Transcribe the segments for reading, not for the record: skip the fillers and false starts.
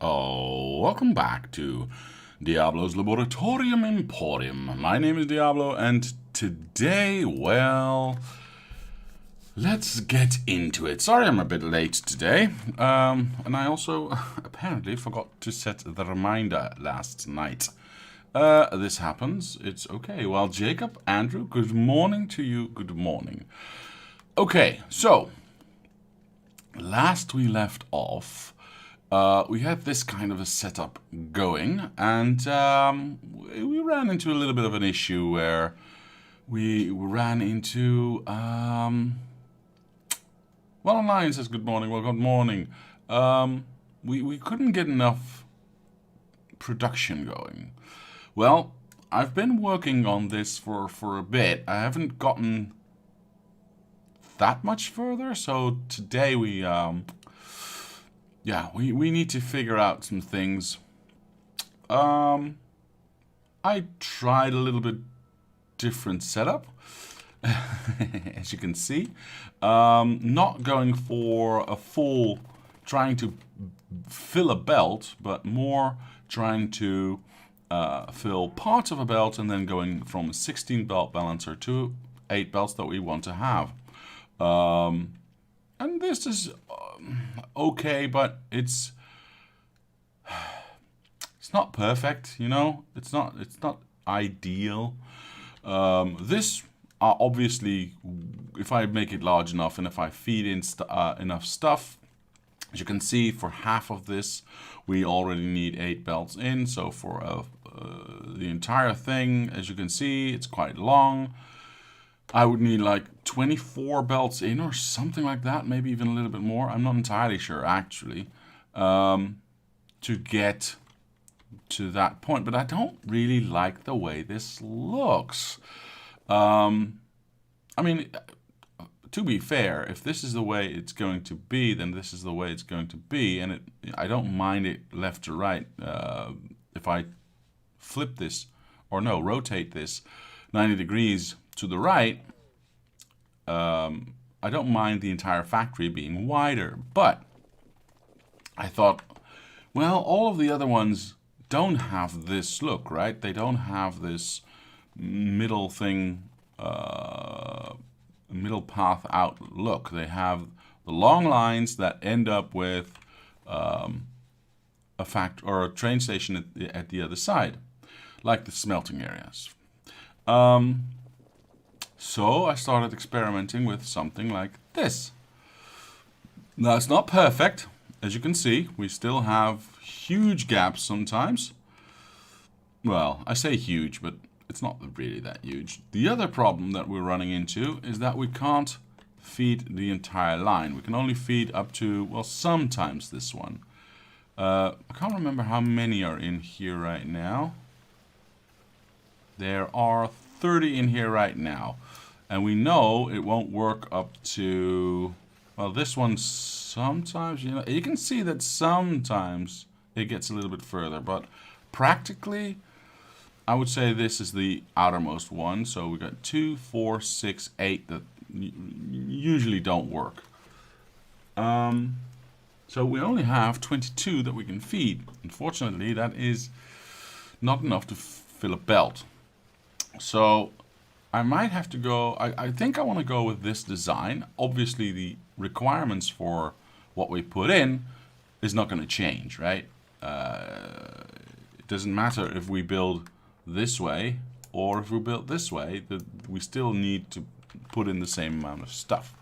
Oh, welcome back to Diablo's Laboratorium Emporium. My name is Diablo, and today, well, let's get into it. Sorry I'm a bit late today, and I also apparently forgot to set the reminder last night. This happens. It's okay. Well, Jacob, Andrew, good morning to you. Good morning. Okay, so last we left off, we had this kind of a setup going, and we ran into a little bit of an issue where we ran into... well, online says good morning. Well, good morning. We couldn't get enough production going. Well, I've been working on this for a bit. I haven't gotten that much further, so today we need to figure out some things. I tried a little bit different setup, as you can see. Not going for a full, trying to fill a belt, but more trying to fill parts of a belt and then going from a 16 belt balancer to 8 belts that we want to have. And this is okay, but it's not perfect, you know. It's not ideal. This obviously, if I make it large enough and if I feed in enough stuff, as you can see, for half of this we already need 8 belts in. So for the entire thing, as you can see, it's quite long. I would need like 24 belts in or something like that, maybe even a little bit more. I'm not entirely sure, actually, to get to that point. But I don't really like the way this looks. I mean, to be fair, if this is the way it's going to be, then this is the way it's going to be. And I don't mind it left to right. If I flip this, or no, rotate this 90 degrees to the right, I don't mind the entire factory being wider, but I thought, well, all of the other ones don't have this look, right? They don't have this middle thing, middle path out look. They have the long lines that end up with a train station at the other side, like the smelting areas. So I started experimenting with something like this. Now, it's not perfect. As you can see, we still have huge gaps sometimes. Well, I say huge, but it's not really that huge. The other problem that we're running into is that we can't feed the entire line. We can only feed up to, well, sometimes this one. I can't remember how many are in here right now. There are 30 in here right now. And we know it won't work up to, well, this one sometimes, you can see that sometimes it gets a little bit further, but practically, I would say this is the outermost one. So we got 2, 4, 6, 8 that usually don't work. So we only have 22 that we can feed. Unfortunately, that is not enough to fill a belt. So I might have to go, I think I want to go with this design. Obviously, the requirements for what we put in is not going to change, right? It doesn't matter if we build this way or if we build this way, we still need to put in the same amount of stuff.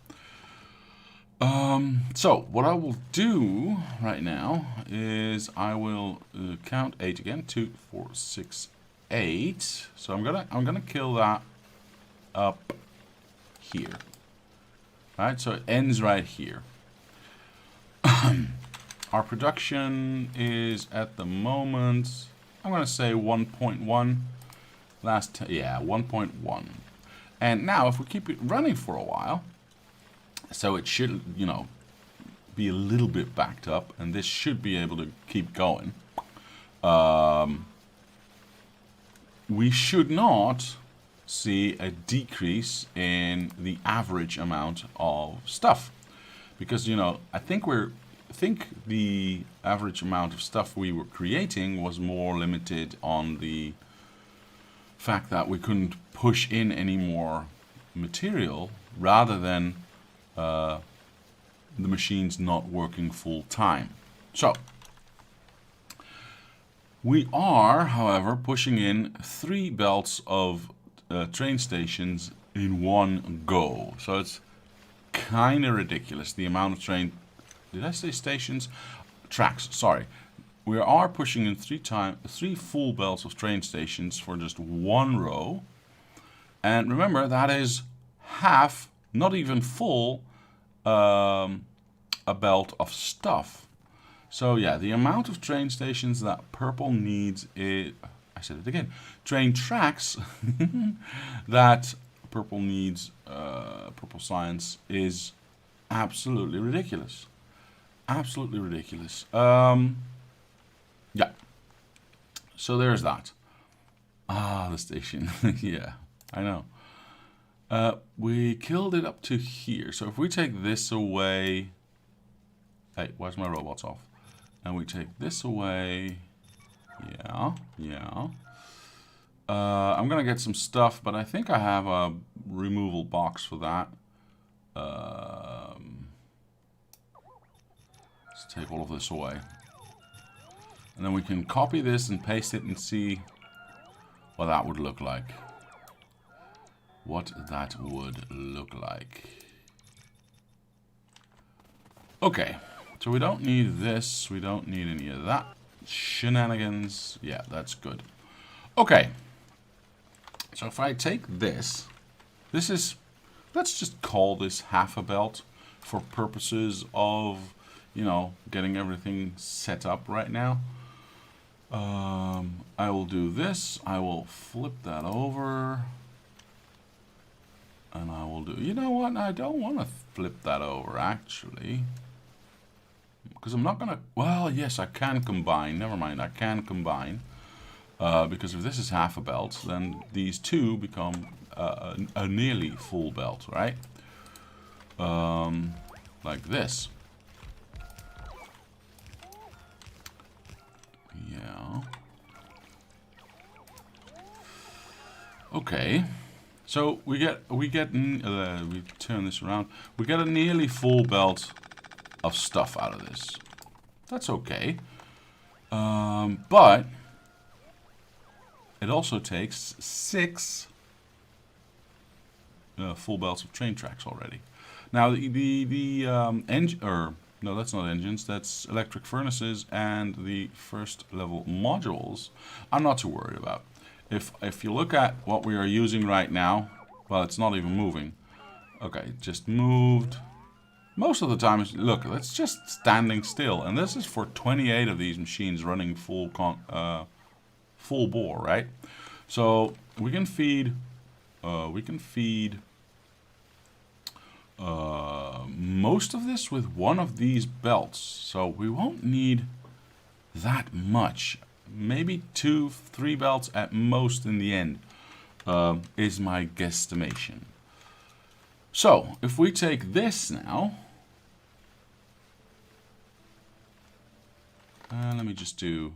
So what I will do right now is I will count 8 again. 2, 4, 6, 8. So I'm gonna kill that up here. Right, so it ends right here. Our production is at the moment, I'm gonna say 1.1. 1.1. And now if we keep it running for a while, so it should, be a little bit backed up, and this should be able to keep going. We should not see a decrease in the average amount of stuff, because I think we're think the average amount of stuff we were creating was more limited on the fact that we couldn't push in any more material rather than the machines not working full time. So we are, however, pushing in 3 belts of train stations in one go. So it's kind of ridiculous, the amount of train... Did I say stations? Tracks, sorry. We are pushing in 3 full belts of train stations for just one row. And remember, that is half, not even full, a belt of stuff. So yeah, the amount of train stations that purple needs is... I said it again. Train tracks that purple needs, purple science, is absolutely ridiculous. Absolutely ridiculous. Yeah. So there's that. Ah, the station. Yeah, I know. We killed it up to here. So if we take this away... Hey, why's my robots off? And we take this away... Yeah, yeah. I'm gonna get some stuff, but I think I have a removal box for that. Let's take all of this away. And then we can copy this and paste it and see what that would look like. What that would look like. Okay, so we don't need this. We don't need any of that shenanigans. Yeah, that's good. Okay. So if I take this, this is, let's just call this half a belt for purposes of, you know, getting everything set up right now. I will do this. I will flip that over. And I will do, you know what? I don't want to flip that over, actually. Because I'm not going to, well, yes, I can combine. Never mind, I can combine. Because if this is half a belt, then these two become a nearly full belt, right? Like this. Yeah. Okay. So we turn this around. We get a nearly full belt of stuff out of this. That's okay. But it also takes 6 full belts of train tracks already. Now the engine, or no, that's not engines. That's electric furnaces and the first level modules. I'm not too worried about. If you look at what we are using right now, well, it's not even moving. Okay, it just moved. Most of the time, look, it's just standing still, and this is for 28 of these machines running full bore, right? So we can feed most of this with one of these belts. So we won't need that much. Maybe 2-3 belts at most in the end, is my guesstimation. So if we take this now, let me just do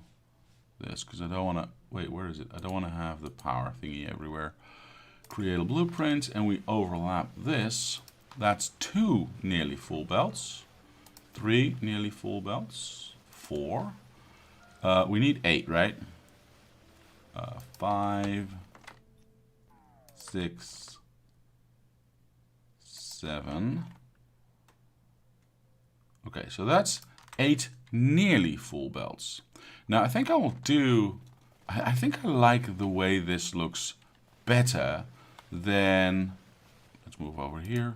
this because I don't want to, wait, where is it? I don't want to have the power thingy everywhere. Create a blueprint and we overlap this. That's 2 nearly full belts, 3 nearly full belts, 4. We need 8, right? 5, 6, 7. Okay, so that's 8 nearly full belts. Now I think I will do, I think I like the way this looks better than, let's move over here,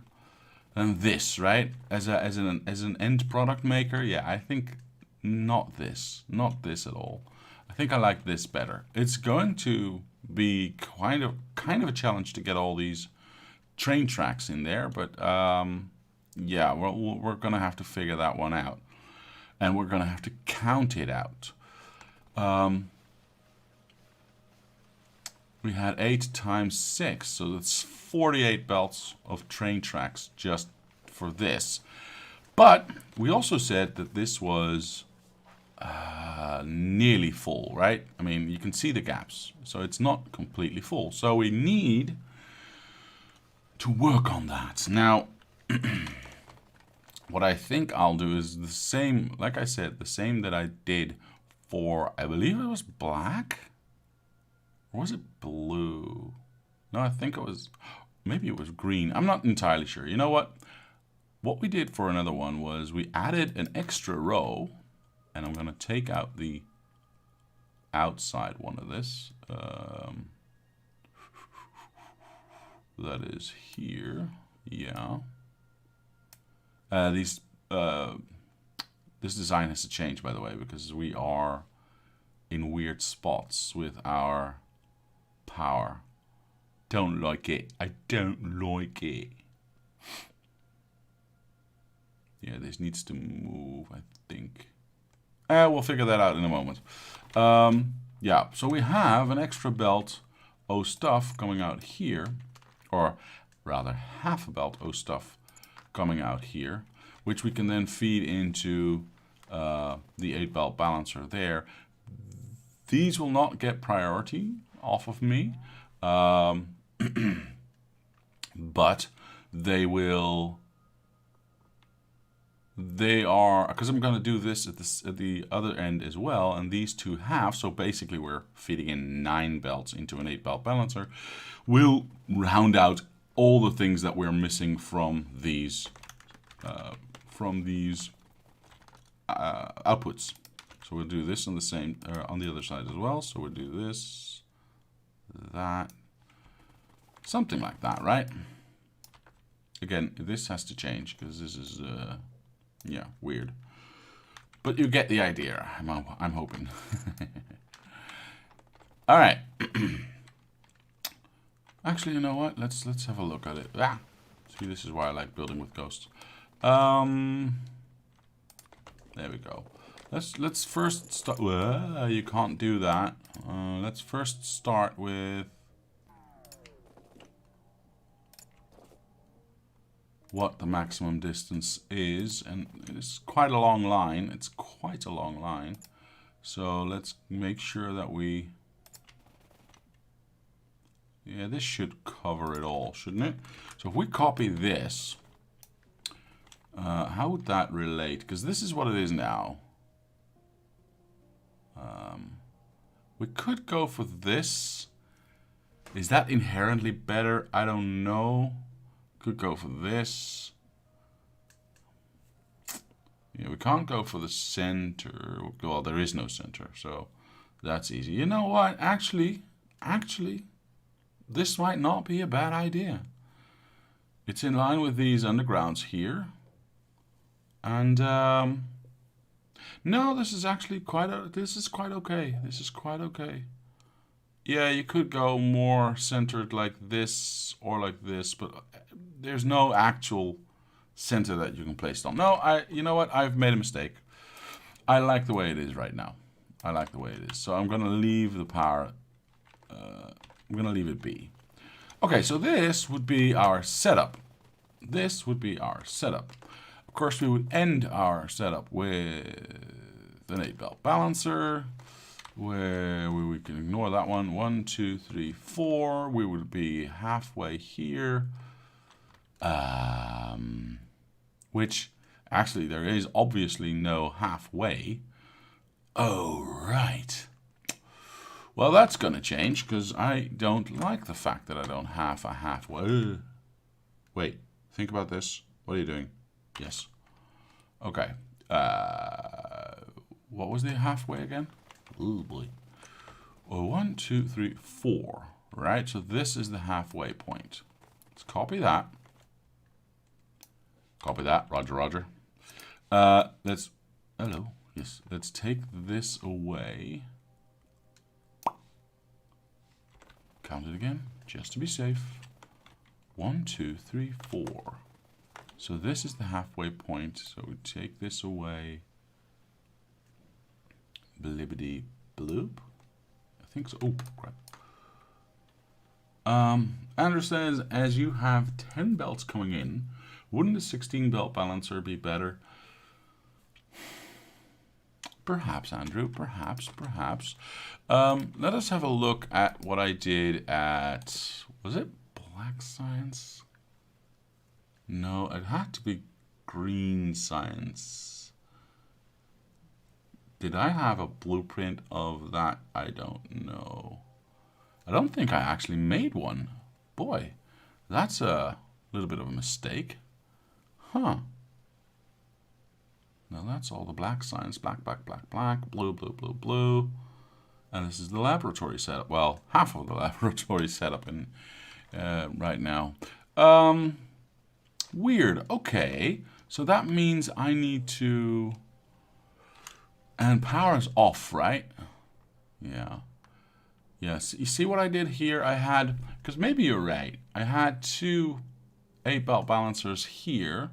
than this, right? As an end product maker, yeah, I think not this at all. I think I like this better. It's going to be kind of a challenge to get all these train tracks in there, but yeah, we're gonna have to figure that one out, and we're gonna have to count it out. We had 8 times 6, so that's 48 belts of train tracks just for this. But we also said that this was nearly full, right? I mean, you can see the gaps, so it's not completely full. So we need to work on that. Now, what I think I'll do is the same, like I said, the same that I did for, I believe it was black? Or was it blue? No, I think it was, maybe it was green. I'm not entirely sure. You know what? What we did for another one was we added an extra row, and I'm going to take out the outside one of this. That is here. Yeah. This design has to change, by the way, because we are in weird spots with our power. Don't like it. I don't like it. Yeah, this needs to move, I think. We'll figure that out in a moment. Yeah, so we have an extra belt O stuff coming out here, or rather half a belt O stuff coming out here, which we can then feed into the 8 belt balancer there. These will not get priority off of me, but they will. They are, because I'm going to do this at the other end as well, and these two halves, so basically we're feeding in 9 belts into an 8 belt balancer, will round out all the things that we're missing from these outputs. So we'll do this on the same on the other side as well. So we'll do this, that, something like that, right? Again, this has to change because this is yeah, weird. But you get the idea. I'm hoping. All right. Actually, you know what? Let's have a look at it. Ah, see, this is why I like building with ghosts. There we go. Let's first start. Well, you can't do that. Let's first start with what the maximum distance is, and it's quite a long line. It's quite a long line. So let's make sure that we. Yeah, this should cover it all, shouldn't it? So if we copy this, how would that relate? Because this is what it is now. We could go for this. Is that inherently better? I don't know. Could go for this. Yeah, we can't go for the center. Well, there is no center, so that's easy. You know what? Actually, this might not be a bad idea. It's in line with these undergrounds here. And no, this is actually this is quite okay. This is quite okay. Yeah, you could go more centered like this or like this, but there's no actual center that you can place it on. No, you know what? I've made a mistake. I like the way it is right now. I like the way it is. So I'm going to leave the power. I'm going to leave it be. Okay, so this would be our setup. This would be our setup. Of course, we would end our setup with an 8 belt balancer, where we can ignore that one. 1, 2, 3, 4. We would be halfway here. Which, actually, there is obviously no halfway. Oh, right. Well, that's going to change, because I don't like the fact that I don't have a halfway. Wait, think about this. What are you doing? Yes. Okay. What was the halfway again? Oh, boy. Oh, 1, 2, 3, 4. Right, so this is the halfway point. Let's copy that. Copy that. Roger, roger. Hello. Yes, let's take this away. Count it again, just to be safe. 1, 2, 3, 4. So this is the halfway point. So we take this away. Blibbity bloop. I think so. Oh, crap. Andrew says, as you have 10 belts coming in, wouldn't a 16 belt balancer be better? Perhaps, Andrew, perhaps. Let us have a look at what I did at, was it black science? No, it had to be green science. Did I have a blueprint of that? I don't know. I don't think I actually made one. Boy, that's a little bit of a mistake. Huh. Now that's all the black science. Black, blue, blue. And this is the laboratory setup. Well, half of the laboratory setup in right now. Weird. Okay. So that means I need to... And power is off, right? Yeah. Yes. You see what I did here? I had... Because maybe you're right. I had 2 8-belt balancers here.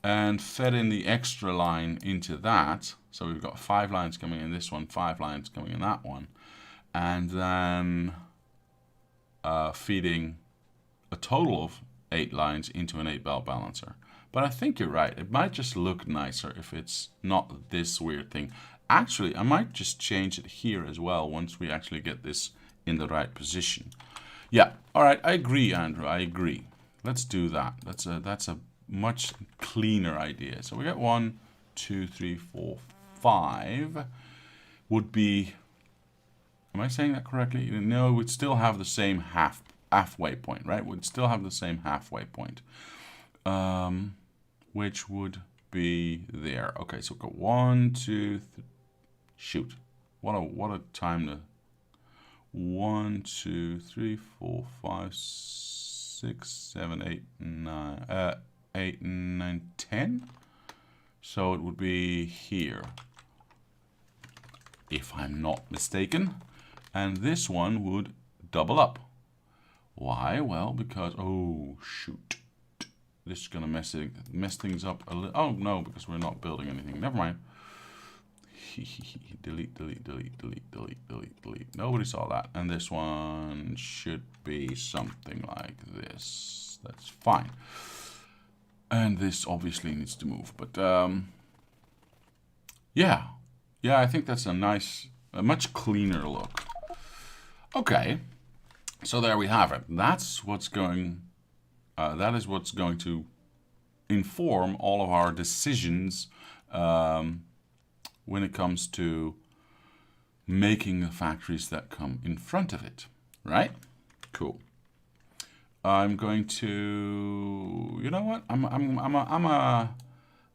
And fed in the extra line into that. So we've got 5 lines coming in this one, 5 lines coming in that one. And then feeding a total of 8 lines into an 8-belt balancer. But I think you're right. It might just look nicer if it's not this weird thing. Actually, I might just change it here as well once we actually get this in the right position. Yeah, all right, I agree, Andrew, I agree. Let's do that. That's a much cleaner idea. So we got 1, 2, 3, 4, 5 would be, am I saying that correctly? No, we'd still have the same halfway point, right? We'd still have the same halfway point, which would be there. Okay, so we've got 1, 2, shoot. What a time to 1, 2, 3, 4, 5, 6, 7, 8, 9, 8, 9, 10. So it would be here, if I'm not mistaken. And this one would double up. Why? Well, because, oh, shoot. This is going to mess things up a little. Oh, no, because we're not building anything. Never mind. Delete. Nobody saw that. And this one should be something like this. That's fine. And this obviously needs to move. But, yeah. Yeah, I think that's a much cleaner look. Okay. So there we have it. That's what's going... that is what's going to inform all of our decisions when it comes to making the factories that come in front of it, right? Cool. I'm going to, you know what? I'm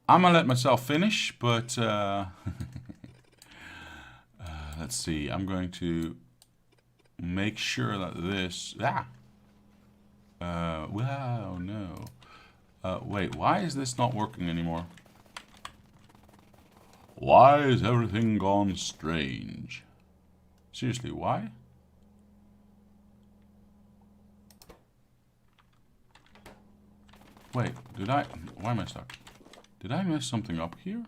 gonna let myself finish, but let's see. I'm going to make sure that this. Wow, no. Wait, why is this not working anymore? Why is everything gone strange? Seriously, why? Wait, why am I stuck? Did I mess something up here?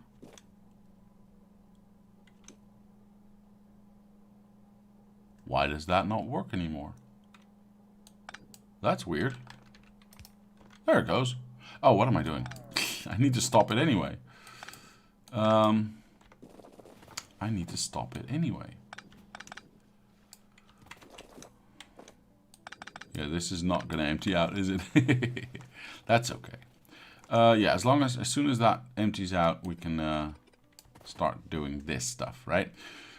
Why does that not work anymore? That's weird. There it goes. Oh, what am I doing? I need to stop it anyway. I need to stop it anyway. Yeah, this is not going to empty out, is it? That's okay. Yeah, as soon as that empties out, we can start doing this stuff, right?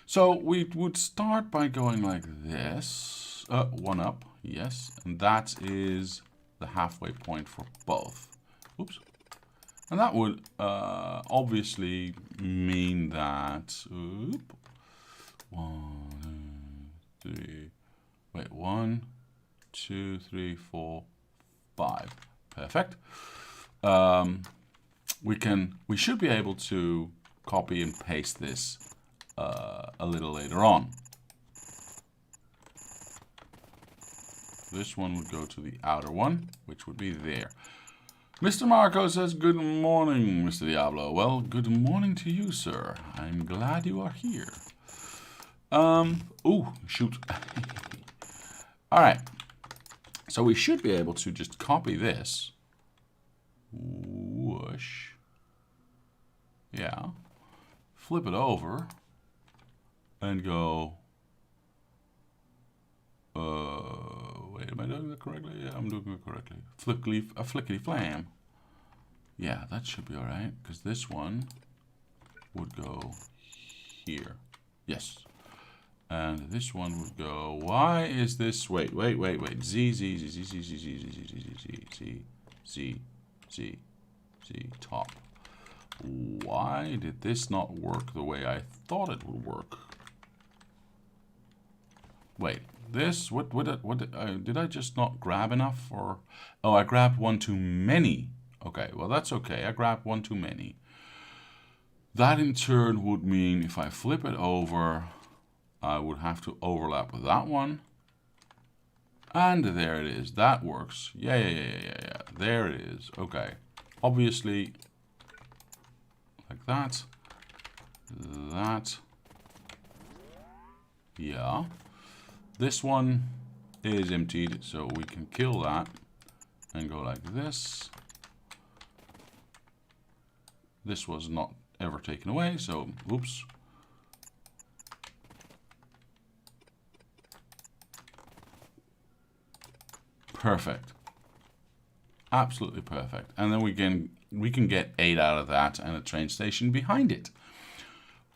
So we would start by going like this. 1 up, yes. And that is the halfway point for both. Oops. And that would obviously mean that... 1, 3... Wait, 1, 2, 3, 4, 5. Perfect. We should be able to copy and paste this a little later on. This one would go to the outer one, which would be there. Mr. Marco says, good morning, Mr. Diablo. Well, good morning to you, sir. I'm glad you are here. Ooh, shoot. All right. So we should be able to just copy this. Whoosh. Yeah. flip it over and go, wait, am I doing that correctly? Yeah, I'm doing it correctly. Flickety flam. Yeah, that should be alright, because this one would go here. Yes. And this one would go, why is this, wait, Z, top. Why did this not work the way I thought it would work? Wait, this, did I just not grab enough, or, oh, I grabbed one too many. Okay, well that's okay, I grabbed one too many. That in turn would mean if I flip it over, I would have to overlap with that one. And there it is, that works. Yeah, there it is, okay. Obviously, like that, yeah. This one is emptied, so we can kill that and go like this. This was not ever taken away, so oops. Perfect. Absolutely perfect. And then we can get 8 out of that and a train station behind it.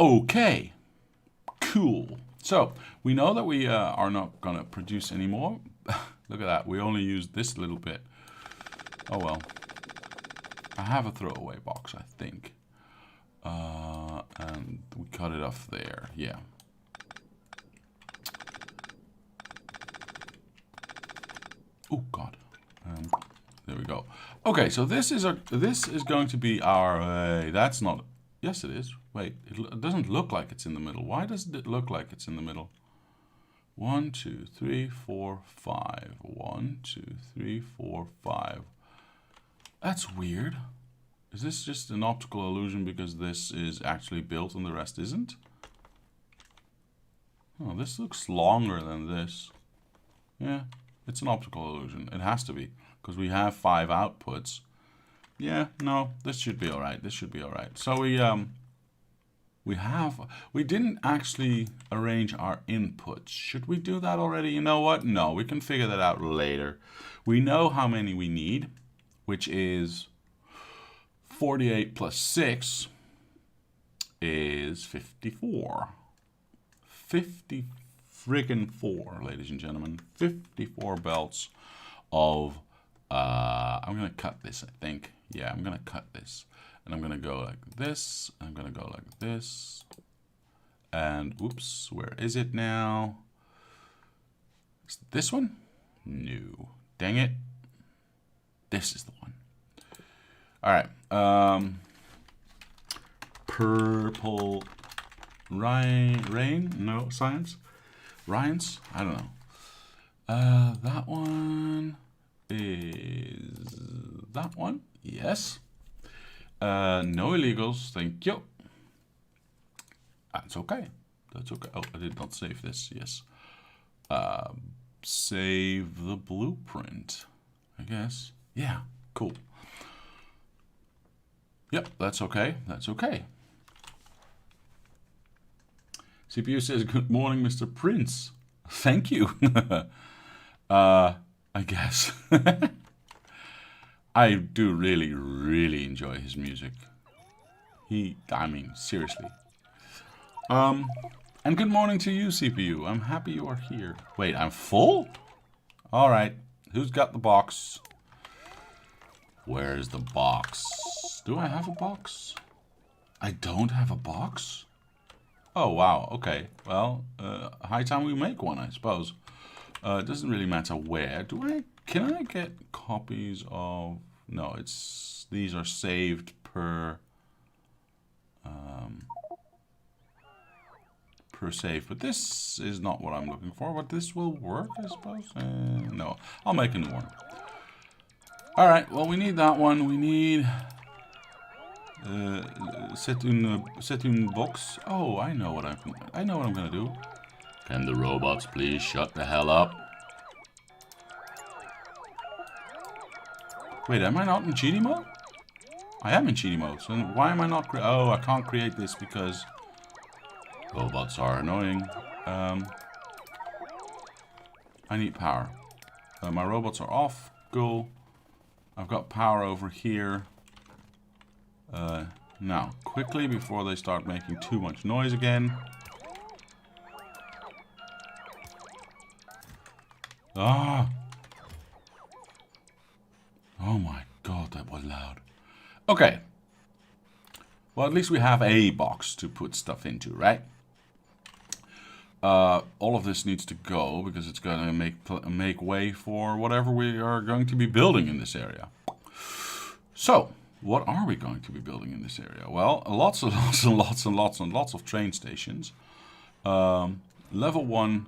Okay. Cool. So we know that we are not going to produce anymore. Look at that. We only used this little bit. Oh well. I have a throwaway box, I think. And we cut it off there. Yeah. Oh God. There we go. Okay, so this is going to be our. That's not. Yes, it is. Wait, it doesn't look like it's in the middle. Why doesn't it look like it's in the middle? 1, 2, 3, 4, 5. 1, 2, 3, 4, 5. That's weird. Is this just an optical illusion because this is actually built and the rest isn't? Oh, this looks longer than this. Yeah, it's an optical illusion. It has to be, because we have 5 outputs. Yeah, no, this should be alright. This should be alright. So we didn't actually arrange our inputs. Should we do that already? You know what? No, we can figure that out later. We know how many we need, which is 48 plus 6 is 54. 50 friggin' 4, ladies and gentlemen. 54 belts of, I'm going to cut this, I think. Yeah, I'm going to cut this. And I'm going to go like this. I'm going to go like this. And, oops, where is it now? Is it this one? No. Dang it. This is the one. All right. Purple rain? No, science? Ryans? I don't know. That one is that one. Yes. No illegals. Thank you. That's okay. That's okay. Oh, I did not save this. Yes. Save the blueprint, I guess. Yeah. Cool. Yep, that's okay. That's okay. CPU says, good morning, Mr. Prince. Thank you. I guess. I do really, really enjoy his music. I mean, seriously. And good morning to you, CPU. I'm happy you are here. Wait, I'm full? All right. Who's got the box? Where's the box? Do I have a box? I don't have a box? Oh, wow. Okay. Well, high time we make one, I suppose. It doesn't really matter where. Can I get copies of... No, these are saved per save. But this is not what I'm looking for. But this will work, I suppose. No, I'll make a new one. All right. Well, we need that one. We need set une box. Oh, I know what I'm gonna do. Can the robots please shut the hell up? Wait, am I not in cheaty mode? I am in cheaty mode. So why am I not? Oh, I can't create this because Robots are annoying. I need power. My robots are off. Cool. I've got power over here. Now, quickly before they start making too much noise again. Ah! Oh my god, that was loud. Okay. Well, at least we have a box to put stuff into, right? All of this needs to go because it's going to make way for whatever we are going to be building in this area. So, what are we going to be building in this area? Well, lots and lots and lots and lots and lots of train stations. Level 1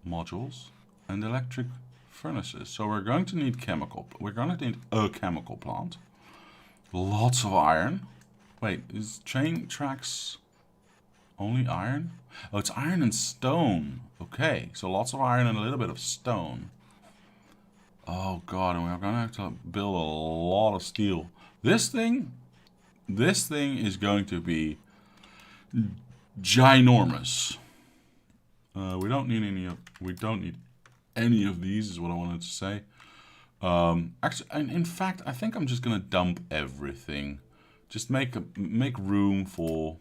modules and electric furnaces. So we're going to need we're going to need a chemical plant. Lots of iron. Wait, is train tracks only iron? Oh, it's iron and stone. Okay, so lots of iron and a little bit of stone. Oh god, and we're gonna have to build a lot of steel. This thing is going to be ginormous. We don't need any of these, is what I wanted to say. Actually, and in fact, I think I'm just gonna dump everything. Just make room for.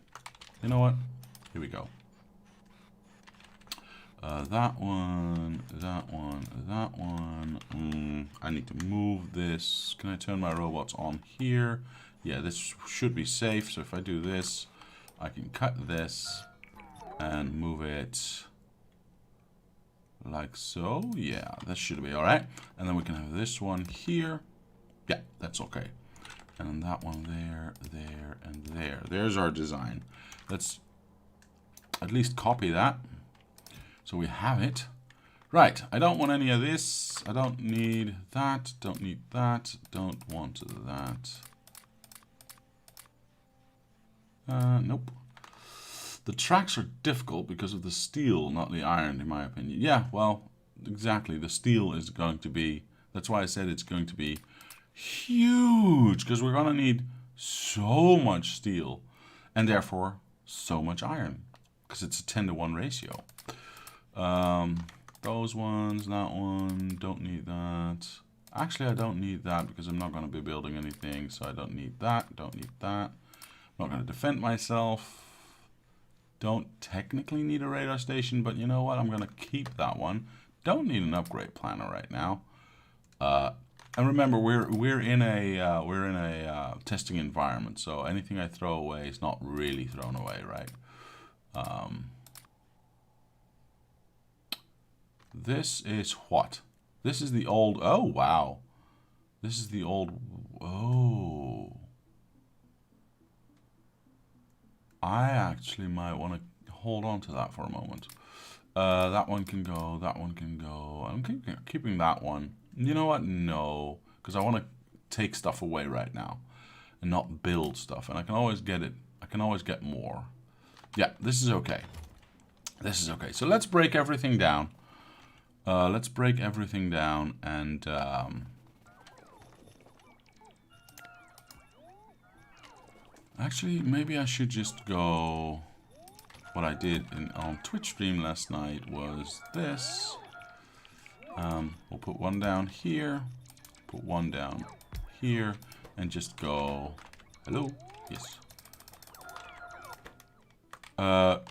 You know what? Here we go. That one, that one, that one. I need to move this. Can I turn my robots on here? Yeah, this should be safe. So if I do this, I can cut this and move it like so. Yeah, that should be all right. And then we can have this one here. Yeah, that's okay. And that one there, there, and there. There's our design. Let's at least copy that. So we have it. Right, I don't want any of this. I don't need that. Don't need that. Don't want that. Nope. The tracks are difficult because of the steel, not the iron, in my opinion. Yeah, well, exactly. The steel is going to be... That's why I said it's going to be huge. Because we're going to need so much steel. And therefore, so much iron. Because it's a 10-to-1 ratio. Those ones, that one, don't need that. Actually, I don't need that because I'm not going to be building anything. So I don't need that. Don't need that. I'm not going to defend myself. Don't technically need a radar station, but you know what? I'm going to keep that one. Don't need an upgrade planner right now. And remember, we're in a testing environment, so anything I throw away is not really thrown away, right? This is what? This is the old. Oh wow, this is the old. Oh. I actually might want to hold on to that for a moment. That one can go, that one can go. I'm keeping that one. You know what? No, because I want to take stuff away right now and not build stuff. And I can always get it. I can always get more. Yeah, this is okay. This is okay. So let's break everything down. Let's break everything down and... Actually, maybe I should just go... What I did on Twitch stream last night was this. We'll put one down here, put one down here, and just go... Hello? Yes.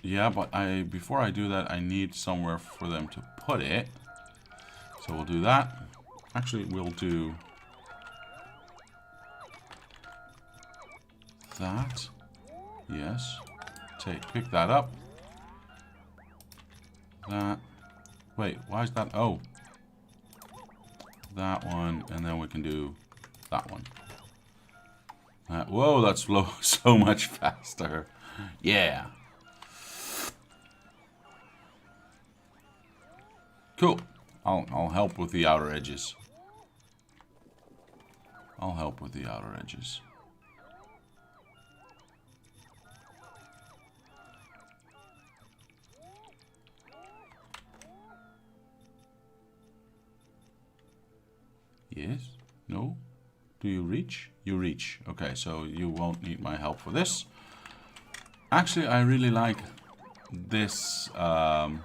Yeah, but before I do that, I need somewhere for them to put it. So we'll do that. Actually, we'll do... that. Yes. Pick that up. That. Wait, why is that? Oh. That one, and then we can do that one. Whoa, that's so much faster. Yeah. Cool. I'll help with the outer edges. I'll help with the outer edges. Yes? No? Do you reach? You reach. Okay, so you won't need my help for this. Actually, I really like this, the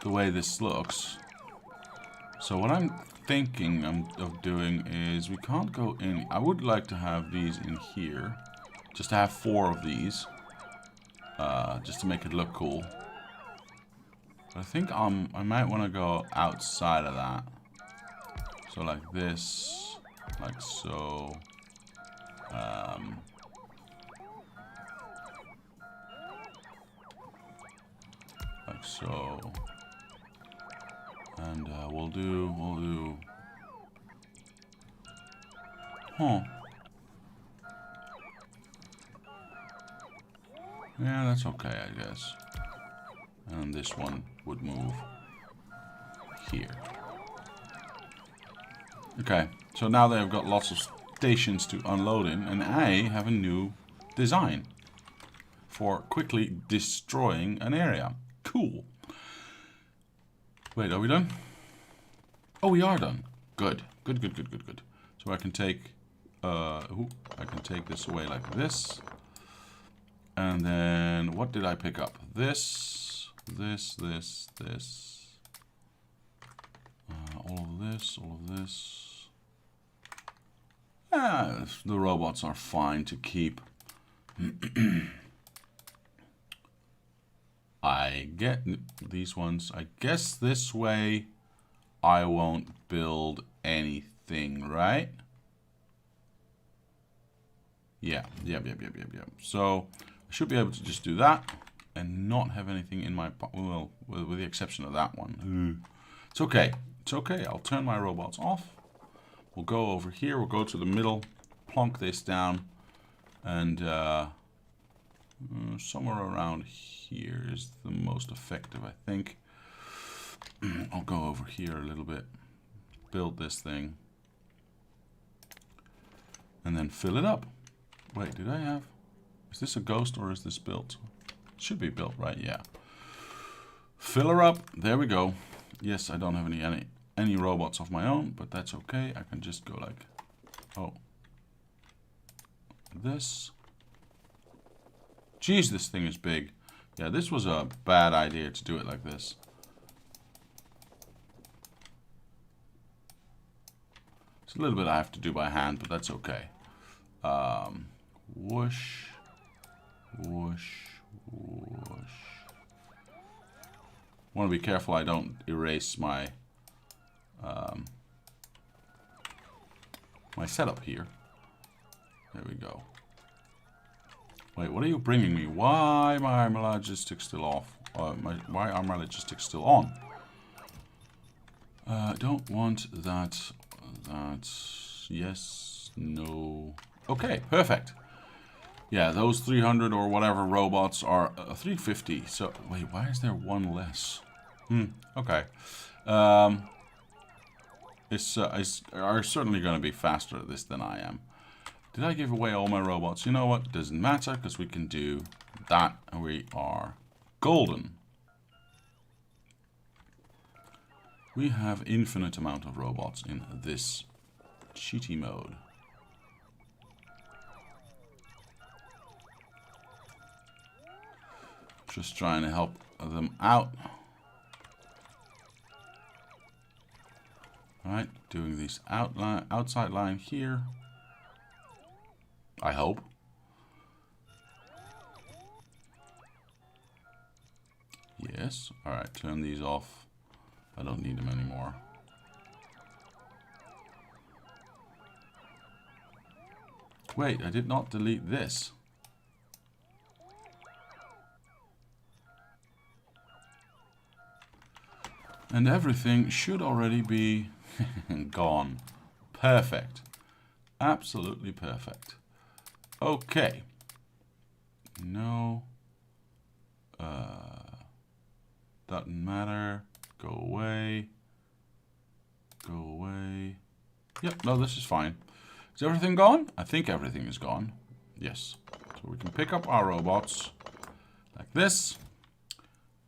way this looks. So what I'm thinking of doing is we can't go in. I would like to have these in here. Just to have 4 of these. Just to make it look cool. But I think I might want to go outside of that. So like this. Like so. Like so. And we'll do. Huh. Yeah, that's okay, I guess. And this one would move here. Okay, so now they've got lots of stations to unload in, and I have a new design for quickly destroying an area. Cool. Wait, are we done? Oh, we are done. Good. Good, good, good, good, good. So I can take this away like this. And then what did I pick up? This. All of this, all of this. The robots are fine to keep. I get these ones. I guess this way I won't build anything, right? Yeah. So I should be able to just do that and not have anything in my... Well, with the exception of that one. It's okay. It's okay. I'll turn my robots off. We'll go over here. We'll go to the middle. Plonk this down. And somewhere around here is the most effective, I think. I'll go over here a little bit. Build this thing. And then fill it up. Wait, did I have... Is this a ghost or is this built? It should be built, right? Yeah. Fill her up. There we go. Yes, I don't have any robots of my own, but that's okay. I can just go like... Oh. This. Jeez, this thing is big. Yeah, this was a bad idea to do it like this. It's a little bit I have to do by hand, but that's okay. Whoosh. Whoosh. Whoosh. I want to be careful I don't erase my my setup here. There we go. Wait, what are you bringing me? Why are my logistics still off? Why are my logistics still on? Don't want that. Yes. No. Okay, perfect. Yeah, those 300 or whatever robots are 350. So, wait, why is there one less? Okay. Are certainly going to be faster at this than I am. Did I give away all my robots? You know what? It doesn't matter because we can do that and we are golden. We have infinite amount of robots in this cheaty mode. Just trying to help them out. Alright, doing this outside line here. I hope. Yes. Alright, turn these off. I don't need them anymore. Wait, I did not delete this. And everything should already be gone. Perfect. Absolutely perfect. Okay. No. Doesn't matter. Go away. Go away. Yep, no, this is fine. Is everything gone? I think everything is gone. Yes. So we can pick up our robots like this.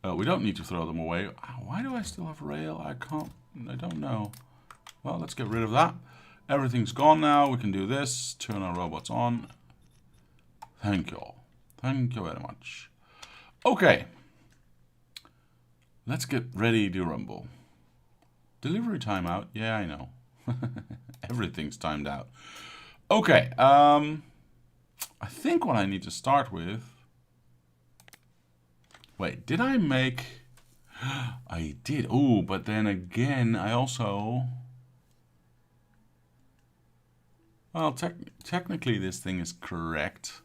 We don't need to throw them away. Why do I still have rail? I don't know. Well, let's get rid of that. Everything's gone now. We can do this. Turn our robots on. Thank you all. Thank you very much. Okay. Let's get ready to rumble. Delivery timeout? Yeah, I know. Everything's timed out. Okay. I think what I need to start with... Wait, did I make... I did. Oh, but then again, I also... Well, technically this thing is correct.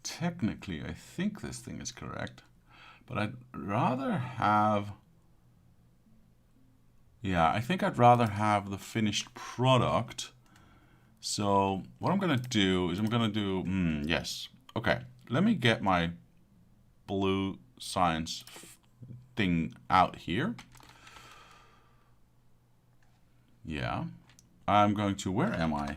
Technically, I think this thing is correct. But I'd rather have... Yeah, I think I'd rather have the finished product. So what I'm going to do is I'm going to do... yes. Okay, let me get my blue science thing out here. Yeah. I'm going to... Where am I?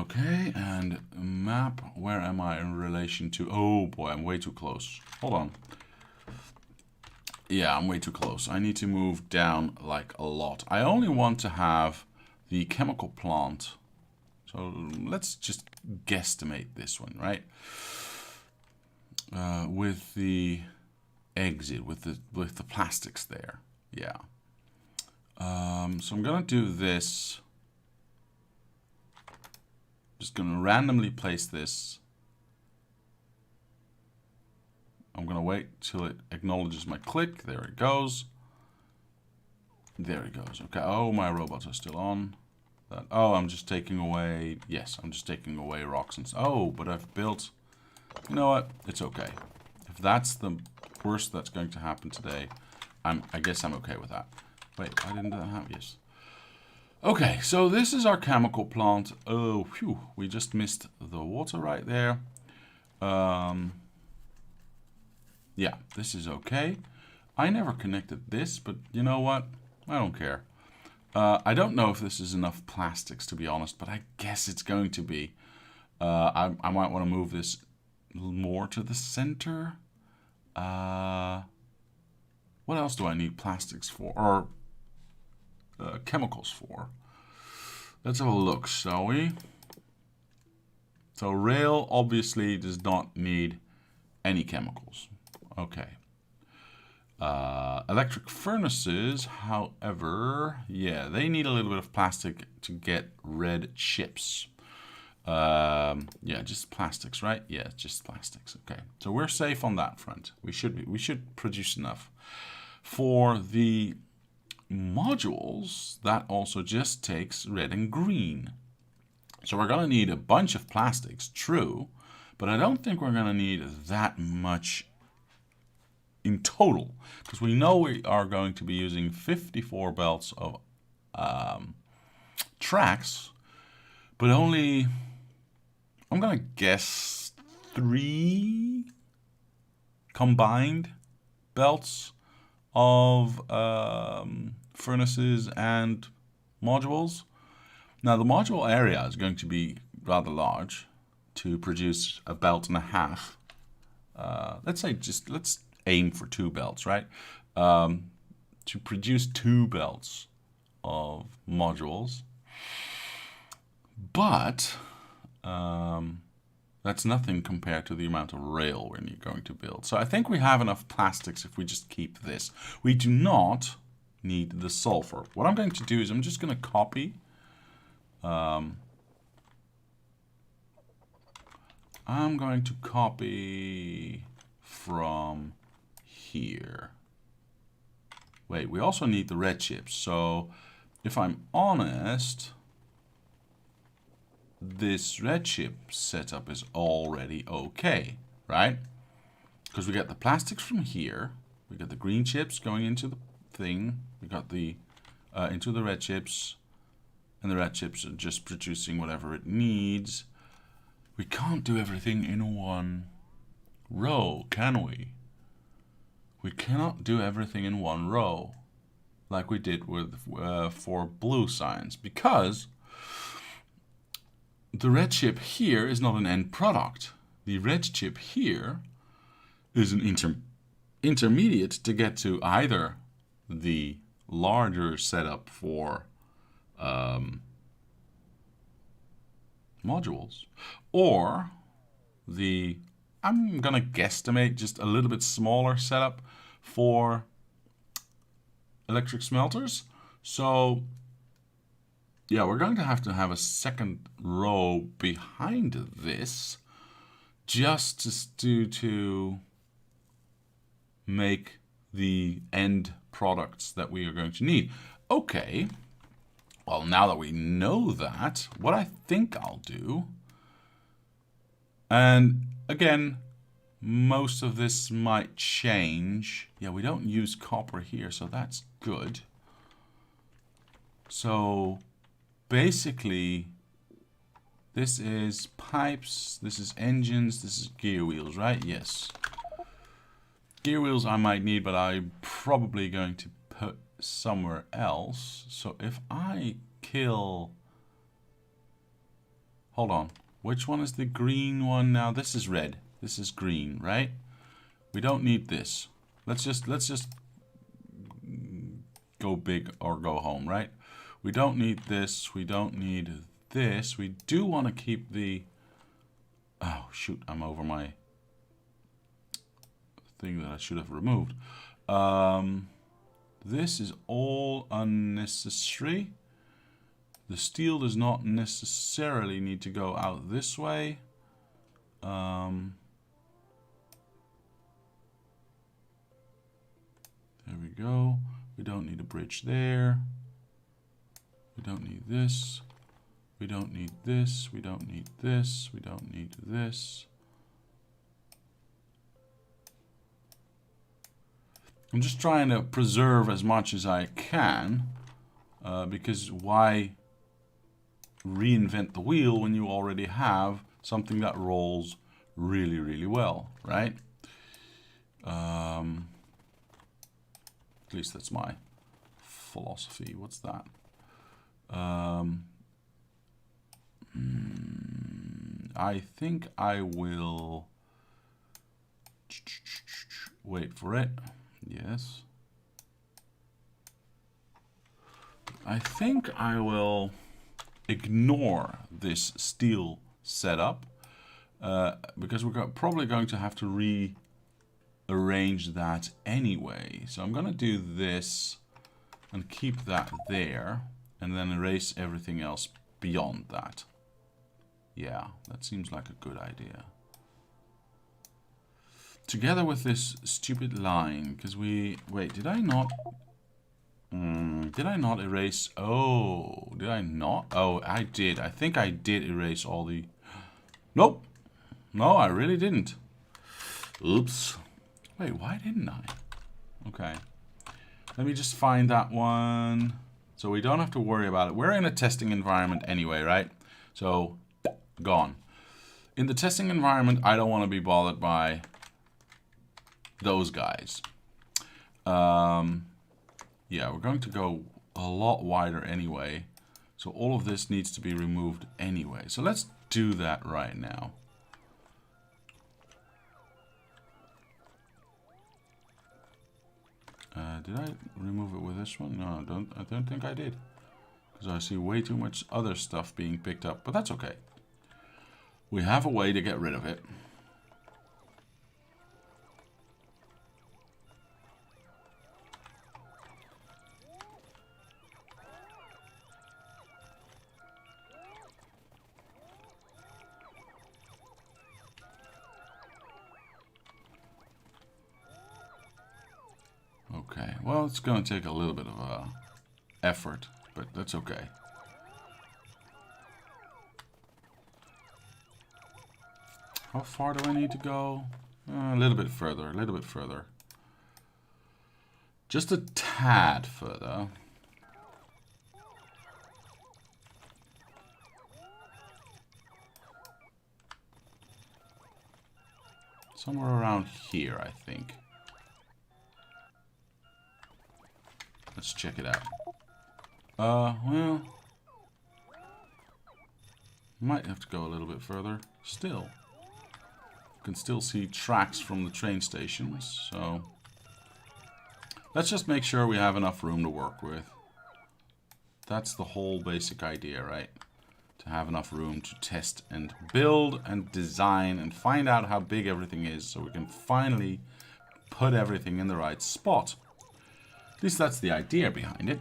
Okay, and map, where am I in relation to... Oh boy, I'm way too close. Hold on. Yeah, I'm way too close. I need to move down like a lot. I only want to have the chemical plant. So let's just guesstimate this one, right? With the exit, with the plastics there. Yeah. So I'm gonna do this. Just going to randomly place this. I'm going to wait till it acknowledges my click. There it goes. There it goes. Okay. Oh, my robots are still on. Oh, I'm just taking away... Yes, I'm just taking away rocks and... Oh, but I've built... You know what? It's okay. If that's the worst that's going to happen today, I guess I'm okay with that. Wait, why didn't that happen? Yes. Okay, so this is our chemical plant. Oh, phew, we just missed the water right there. Yeah, this is okay. I never connected this, but you know what? I don't care. I don't know if this is enough plastics, to be honest, but I guess it's going to be. I might want to move this more to the center. What else do I need plastics for? Or chemicals for? Let's have a look, shall we? So rail obviously does not need any chemicals. Okay. Electric furnaces, however, yeah, they need a little bit of plastic to get red chips. Yeah, just plastics, right? Yeah, just plastics. Okay, so we're safe on that front. We should produce enough. For the modules, that also just takes red and green. So we're gonna need a bunch of plastics, true, but I don't think we're gonna need that much in total, because we know we are going to be using 54 belts of tracks, but only, I'm gonna guess 3 combined belts of furnaces and modules. Now the module area is going to be rather large to produce a belt and a half. Let's aim for 2 belts, right? To produce 2 belts of modules. But that's nothing compared to the amount of rail we're going to build. So I think we have enough plastics if we just keep this. We do not need the sulfur. What I'm going to do is I'm just going to copy. I'm going to copy from here. Wait, we also need the red chips. So if I'm honest, this red chip setup is already okay, right? Because we got the plastics from here, we got the green chips going into the thing, we got the into the red chips, and the red chips are just producing whatever it needs. We can't do everything in one row, can we? We cannot do everything in one row like we did with for blue science, because the red chip here is not an end product. The red chip here is an intermediate to get to either the larger setup for modules. Or the, I'm gonna guesstimate just a little bit smaller setup for electric smelters. So yeah, we're going to have a second row behind this just to make the end products that we are going to need. Okay, well, now that we know that, what I think I'll do, and again, most of this might change. Yeah, we don't use copper here, so that's good. So basically, this is pipes, this is engines, this is gear wheels, right? Yes. Gear wheels I might need, but I'm probably going to put somewhere else. So if I kill... Hold on. Which one is the green one now? This is red. This is green, right? We don't need this. Let's just go big or go home, right? We don't need this. We don't need this. We do want to keep the... Oh, shoot. I'm over my thing that I should have removed. This is all unnecessary. The steel does not necessarily need to go out this way. There we go. We don't need a bridge there. We don't need this. We don't need this. We don't need this. We don't need this. I'm just trying to preserve as much as I can, because why reinvent the wheel when you already have something that rolls really, really well, right? At least that's my philosophy. What's that? I think I will wait for it. Yes. I think I will ignore this steel setup because we're probably going to have to rearrange that anyway. So I'm going to do this and keep that there and then erase everything else beyond that. Yeah, that seems like a good idea. Together with this stupid line, because we... Wait, did I not... did I not erase... Oh, did I not? Oh, I did. I think I did erase all the... Nope. No, I really didn't. Oops. Wait, why didn't I? Okay. Let me just find that one. So we don't have to worry about it. We're in a testing environment anyway, right? So, gone. In the testing environment, I don't want to be bothered by those guys. Yeah, we're going to go a lot wider anyway. So all of this needs to be removed anyway. So let's do that right now. Did I remove it with this one? No, I don't think I did. Because I see way too much other stuff being picked up. But that's okay. We have a way to get rid of it. Okay, well, it's going to take a little bit of effort, but that's okay. How far do I need to go? A little bit further, a little bit further. Just a tad further. Somewhere around here, I think. Let's check it out. Well, might have to go a little bit further. Still, you can still see tracks from the train stations, so let's just make sure we have enough room to work with. That's the whole basic idea, right? to have enough room to test and build and design and find out how big everything is, so we can finally put everything in the right spot. At least that's the idea behind it.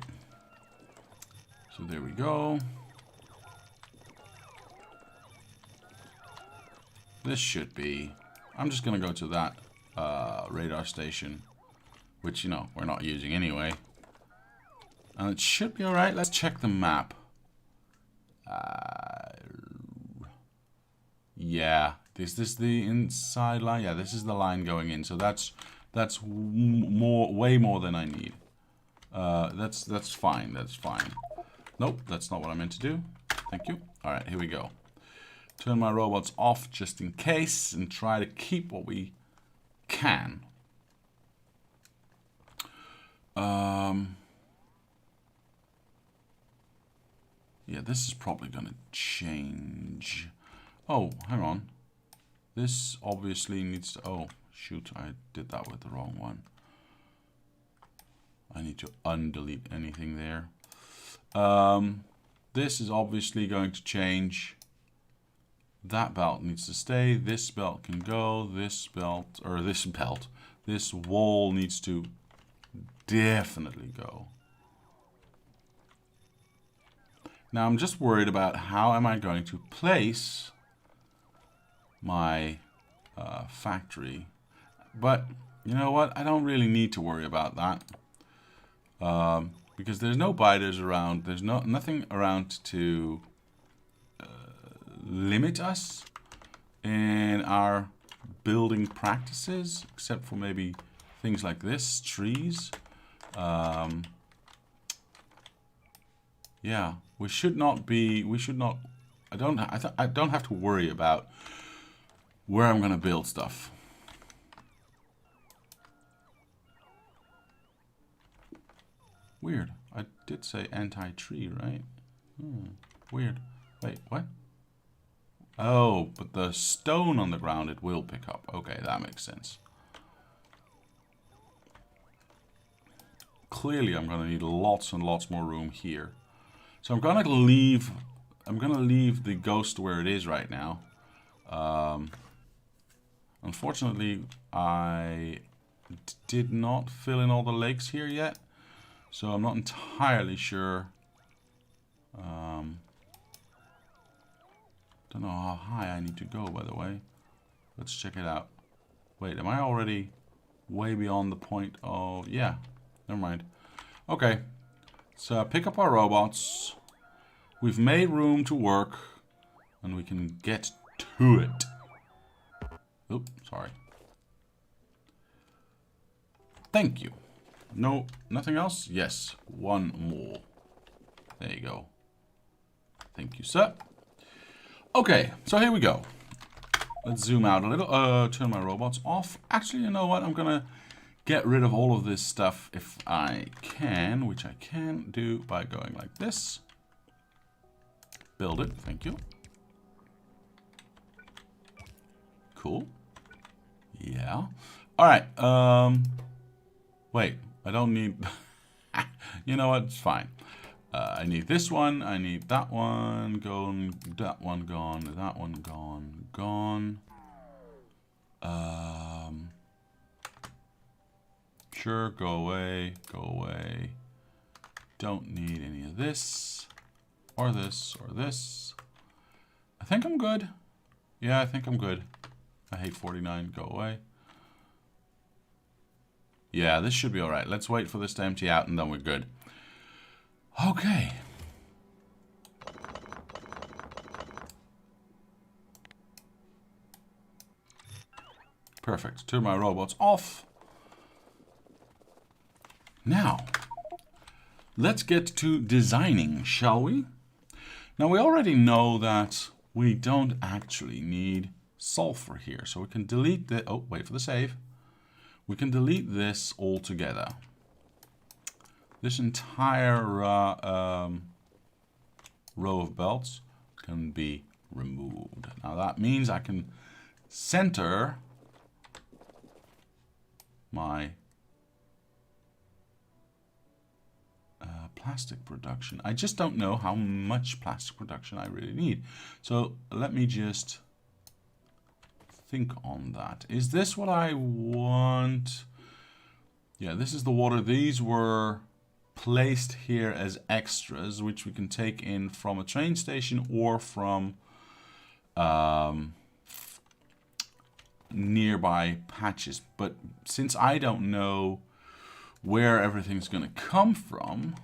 So there we go. This should be... I'm just going to go to that radar station, which, you know, we're not using anyway. And it should be alright. Let's check the map. Yeah. Is this the inside line? Yeah, this is the line going in. So that's way more than I need. That's fine. That's fine. Nope, that's not what I meant to do. Thank you. Alright, here we go. Turn my robots off just in case and try to keep what we can. Yeah, this is probably going to change. Oh, hang on. This obviously needs to... Oh, shoot, I did that with the wrong one. I need to undelete anything there. This is obviously going to change. That belt needs to stay. This belt can go. This belt, or this belt, this wall needs to definitely go. Now I'm just worried about how am I going to place my factory. But you know what? I don't really need to worry about that. Because there's no biters around. There's nothing around to limit us in our building practices, except for maybe things like this, trees. Yeah, we should not be. We should not. I don't have to worry about where I'm gonna build stuff. Weird. I did say anti-tree, right? Weird. Wait, what? Oh, but the stone on the ground it will pick up. Okay, that makes sense. Clearly, I'm gonna need lots and lots more room here. So I'm gonna leave the ghost where it is right now. Unfortunately, I did not fill in all the lakes here yet. So I'm not entirely sure. Don't know how high I need to go, by the way. Let's check it out. Wait, am I already way beyond the point of... Yeah, never mind. Okay, so pick up our robots. We've made room to work, and we can get to it. Oops, sorry. Thank you. No, nothing else? Yes, one more. There you go. Thank you, sir. Okay, so here we go. Let's zoom out a little. Turn my robots off. Actually, you know what? I'm gonna get rid of all of this stuff if I can, which I can do by going like this. Build it. Thank you. Cool. Yeah. All right. Wait. I don't need... You know what? It's fine. I need this one. I need that one. Gone. That one gone. That one gone. Gone. Sure. Go away. Go away. Don't need any of this. Or this. Or this. I think I'm good. Yeah, I think I'm good. I hate 49. Go away. Yeah, this should be alright. Let's wait for this to empty out and then we're good. Okay. Perfect. Turn my robots off. Now, let's get to designing, shall we? Now, we already know that we don't actually need sulfur here. So we can delete the... Oh, wait for the save. We can delete this altogether. This entire row of belts can be removed. Now that means I can center my plastic production. I just don't know how much plastic production I really need. So let me just think on that. Is this what I want? Yeah, this is the water. These were placed here as extras, which we can take in from a train station or from nearby patches. But since I don't know where everything's going to come from,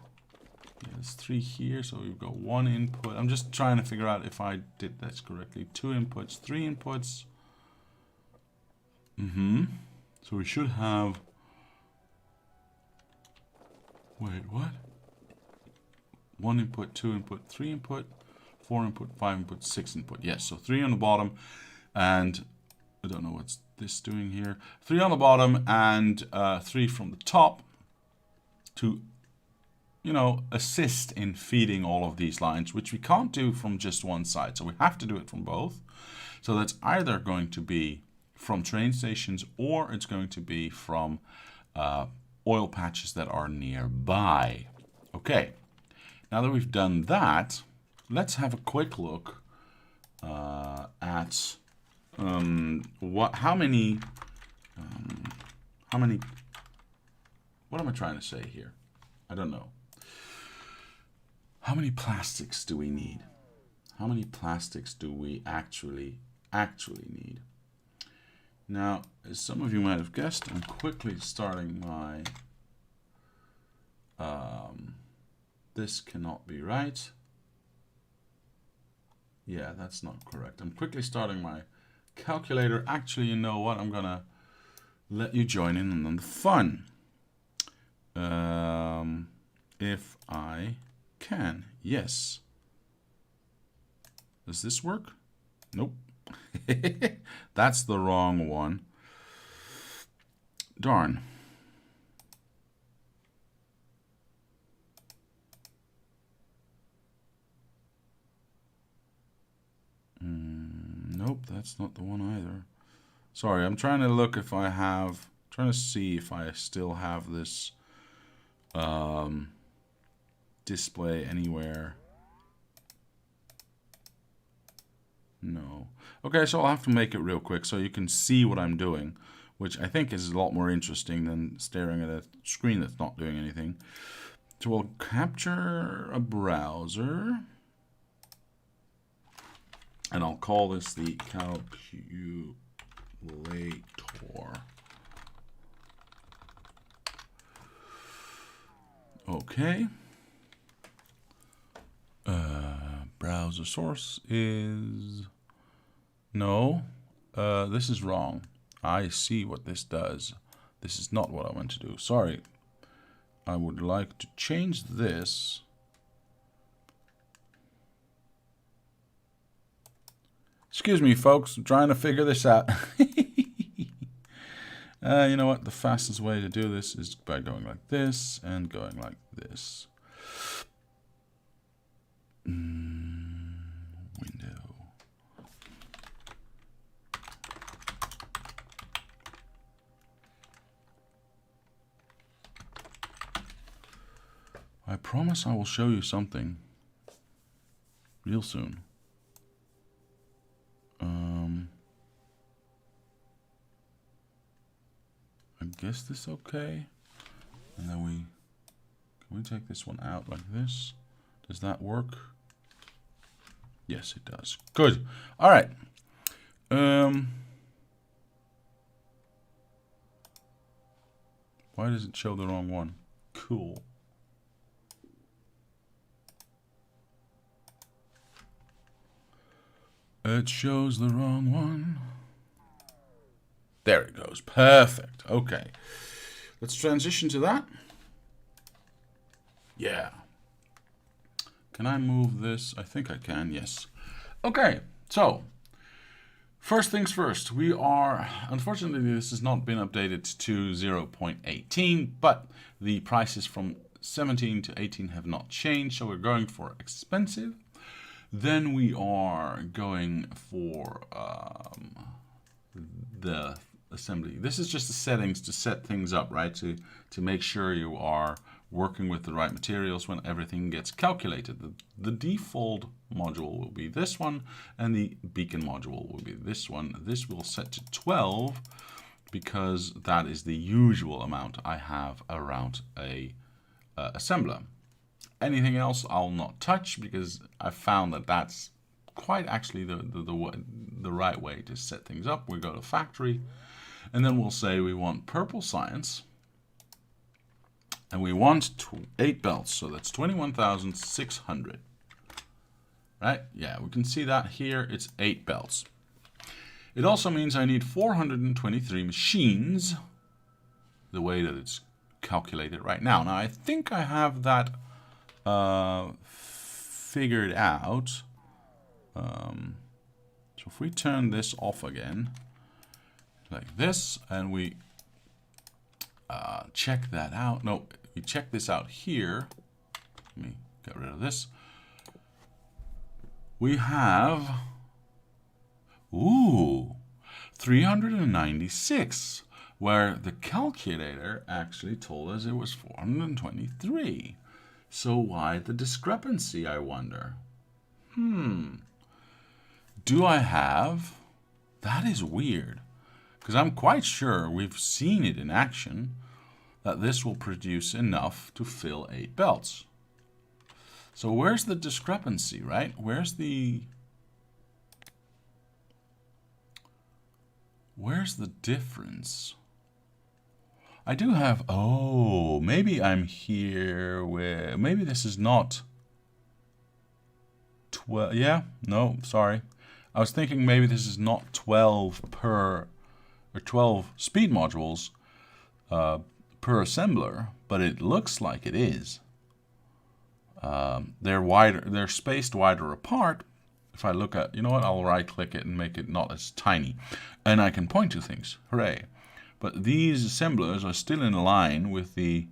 yeah, there's 3 here, so we've got 1 input. I'm just trying to figure out if I did this correctly. 2 inputs, 3 inputs. So we should have... Wait, what? 1 input, 2 input, 3 input, 4 input, 5 input, 6 input. Yes, so 3 on the bottom, and I don't know what's this doing here. 3 on the bottom and 3 from the top to, you know, assist in feeding all of these lines, which we can't do from just one side. So we have to do it from both. So that's either going to be from train stations or it's going to be from oil patches that are nearby. Okay, now that we've done that, let's have a quick look at how many, what am I trying to say here? I don't know. How many plastics do we need? How many plastics do we actually need? Now, as some of you might have guessed, I'm quickly starting my, this cannot be right. Yeah, that's not correct. I'm quickly starting my calculator. Actually, you know what? I'm gonna let you join in on the fun. If I can, yes. Does this work? Nope. That's the wrong one. Darn. Nope, that's not the one either. Sorry, I'm trying to look if I have, trying to see if I still have this display anywhere. No. Okay, so I'll have to make it real quick so you can see what I'm doing, which I think is a lot more interesting than staring at a screen that's not doing anything. So we'll capture a browser, and I'll call this the calculator. Okay. Browser source is... No, this is wrong. I see what this does. This is not what I want to do. Sorry. I would like to change this. Excuse me, folks. I'm trying to figure this out. You know what? The fastest way to do this is by going like this and going like this. Window. I promise I will show you something real soon. I guess this okay. And then can we take this one out like this? Does that work? Yes, it does. Good. All right. Why does it show the wrong one? Cool. It shows the wrong one. There it goes. Perfect. Okay. Let's transition to that. Yeah. Can I move this? I think I can, yes. Okay, so first things first. We are, unfortunately, this has not been updated to 0.18, but the prices from 17 to 18 have not changed, so we're going for expensive. Then we are going for the assembly. This is just the settings to set things up, right? To make sure you are working with the right materials when everything gets calculated. The default module will be this one, and the beacon module will be this one. This will set to 12 because that is the usual amount I have around a assembler. Anything else I'll not touch because I found that that's quite actually the right way to set things up. We go to factory, and then we'll say we want purple science, and we want 8 belts, so that's 21,600. Right? Yeah, we can see that here. It's 8 belts. It also means I need 423 machines, the way that it's calculated right now. Now, I think I have that figured out. So if we turn this off again, like this, and we check that out. No, we check this out here. Let me get rid of this. We have, 396, where the calculator actually told us it was 423. So why the discrepancy, I wonder? Do I have? That is weird. Because I'm quite sure we've seen it in action, that this will produce enough to fill 8 belts. So where's the discrepancy, right? Where's the difference? I do have, maybe I'm here where, maybe this is not 12, yeah, no, sorry. I was thinking maybe this is not 12 per, or 12 speed modules per assembler, but it looks like it is. They're wider, they're spaced wider apart. If I look at, you know what, I'll right click it and make it not as tiny. And I can point to things, hooray. But these assemblers are still in line with the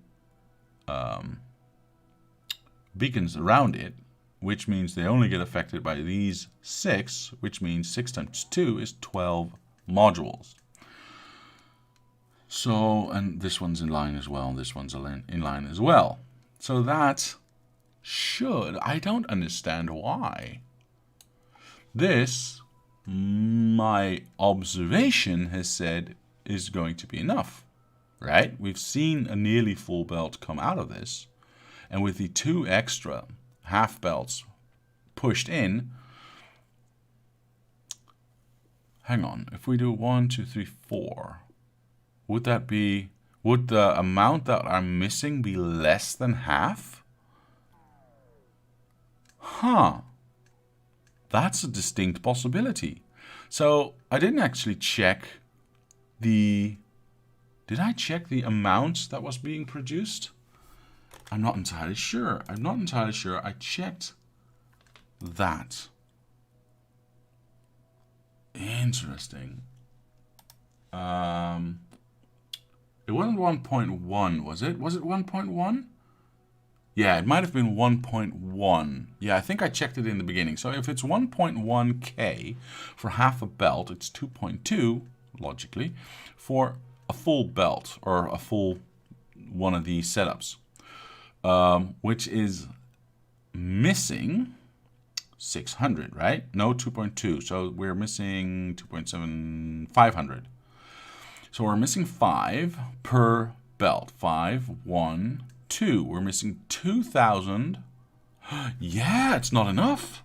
beacons around it, which means they only get affected by these 6, which means 6 times 2 is 12 modules. So, and this one's in line as well, this one's in line as well. So that should, I don't understand why. This, my observation has said, is going to be enough, right? We've seen a nearly full belt come out of this, and with the 2 extra half belts pushed in, hang on, if we do 1, 2, 3, 4, would the amount that I'm missing be less than half? Huh. That's a distinct possibility. So I didn't actually check did I check the amount that was being produced? I'm not entirely sure. I checked that. Interesting. It wasn't 1.1, was it? Was it 1.1? Yeah, it might have been 1.1. Yeah, I think I checked it in the beginning. So if it's 1.1K for half a belt, it's 2.2, logically, for a full belt or a full one of these setups, which is missing 600, right? No, 2.2. So we're missing 2.7, 500. So we're missing 5 per belt. 5, 1, 2. We're missing 2,000. Yeah, it's not enough.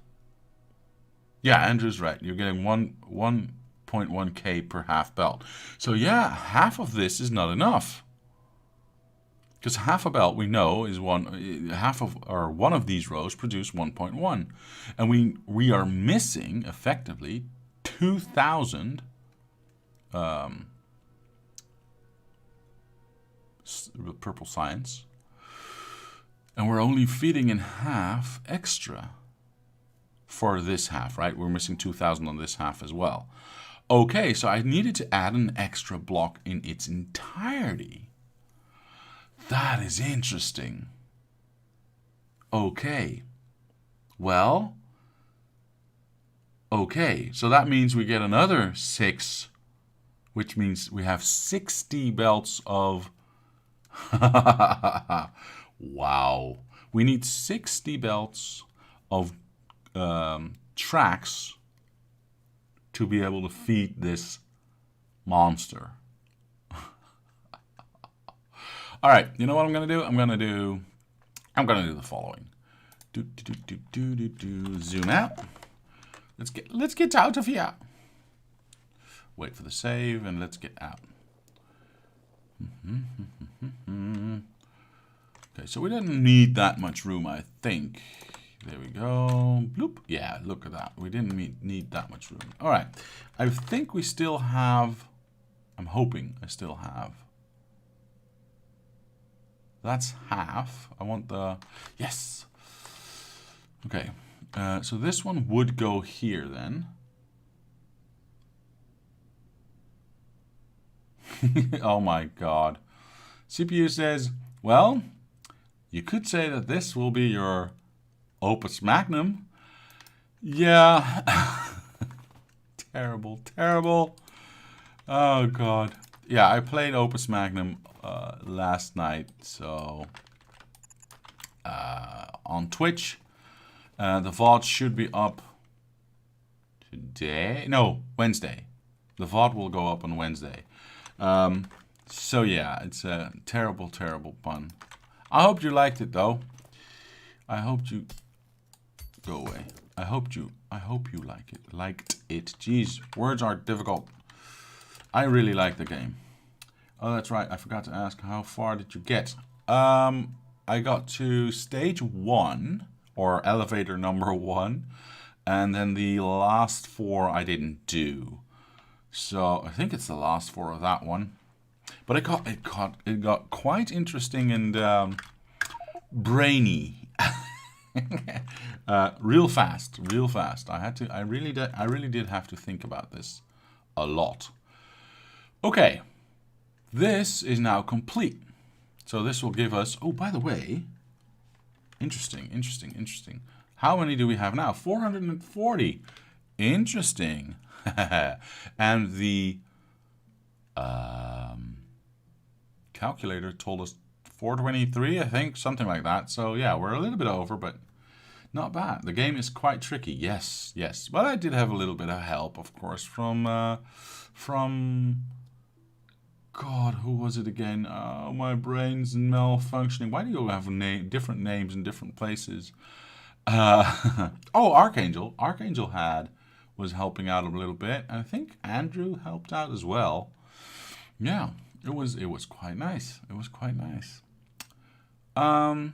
Yeah, Andrew's right. You're getting 1.1K per half belt. So yeah, half of this is not enough. Because half a belt we know is one of these rows produce 1.1. And we are missing effectively 2,000 purple science. And we're only feeding in half extra for this half, right? We're missing 2,000 on this half as well. Okay, so I needed to add an extra block in its entirety. That is interesting. Okay. Well, okay, so that means we get another 6, which means we have 60 belts of Wow. We need 60 belts of tracks to be able to feed this monster. All right, you know what I'm gonna do? I'm gonna do the following. Zoom out. Let's get out of here. Wait for the save and let's get out. Okay, so we didn't need that much room, I think. There we go. Bloop. Yeah, look at that. We didn't need that much room. All right. I think we still have... I'm hoping I still have... That's half. I want the... Yes! Okay. So this one would go here then. Oh my god. CPU says, well, you could say that this will be your opus magnum. Yeah. Terrible, terrible. Oh god. Yeah, I played opus magnum last night, so on Twitch. The VOD should be up today. No, Wednesday. The VOD will go up on Wednesday. So yeah, it's a terrible, terrible pun. I hope you liked it though. I hope you go away. I hope you like it. Liked it. Jeez, words are difficult. I really like the game. Oh, that's right. I forgot to ask, how far did you get? I got to stage 1 or elevator number 1, and then the last 4 I didn't do. So I think it's the last 4 of that one. But it got quite interesting and brainy. Real fast. I really did have to think about this a lot. Okay. This is now complete. So this will give us, oh, by the way, interesting. How many do we have now? 440. Interesting. And the calculator told us 423, I think, something like that. So yeah, we're a little bit over, but not bad. The game is quite tricky. Yes. But I did have a little bit of help, of course, from God, who was it again? Oh, my brain's malfunctioning. Why do you have different names in different places? Oh, Archangel. Archangel was helping out a little bit. I think Andrew helped out as well. Yeah, it was quite nice. It was quite nice. But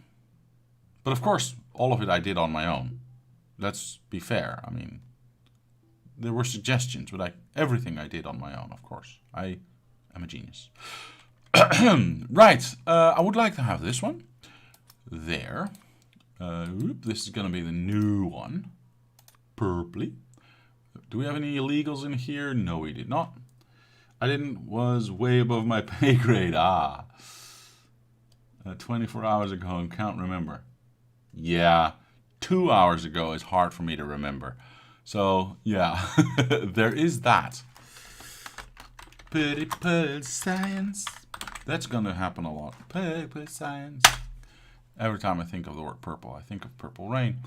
of course, all of it I did on my own. Let's be fair. I mean, there were suggestions, but everything I did on my own, of course. I'm a genius. Right, I would like to have this one. There. This is going to be the new one. Purpley. Do we have any illegals in here? No, we did not. Was way above my pay grade. 24 hours ago and can't remember. Yeah, 2 hours ago is hard for me to remember. So, yeah, there is that. Purple science. That's going to happen a lot. Purple science. Every time I think of the word purple, I think of Purple Rain.